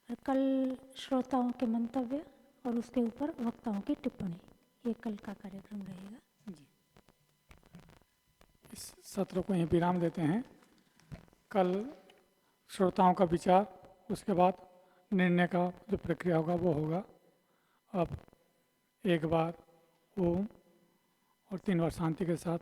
और कल श्रोताओं के मंतव्य और उसके ऊपर वक्ताओं की टिप्पणी, ये कल का कार्यक्रम रहेगा जी। इस सत्र को यहीं विराम देते हैं। कल श्रोताओं का विचार, उसके बाद निर्णय का जो प्रक्रिया होगा वो होगा। अब एक बार ओम और 3 बार शांति के साथ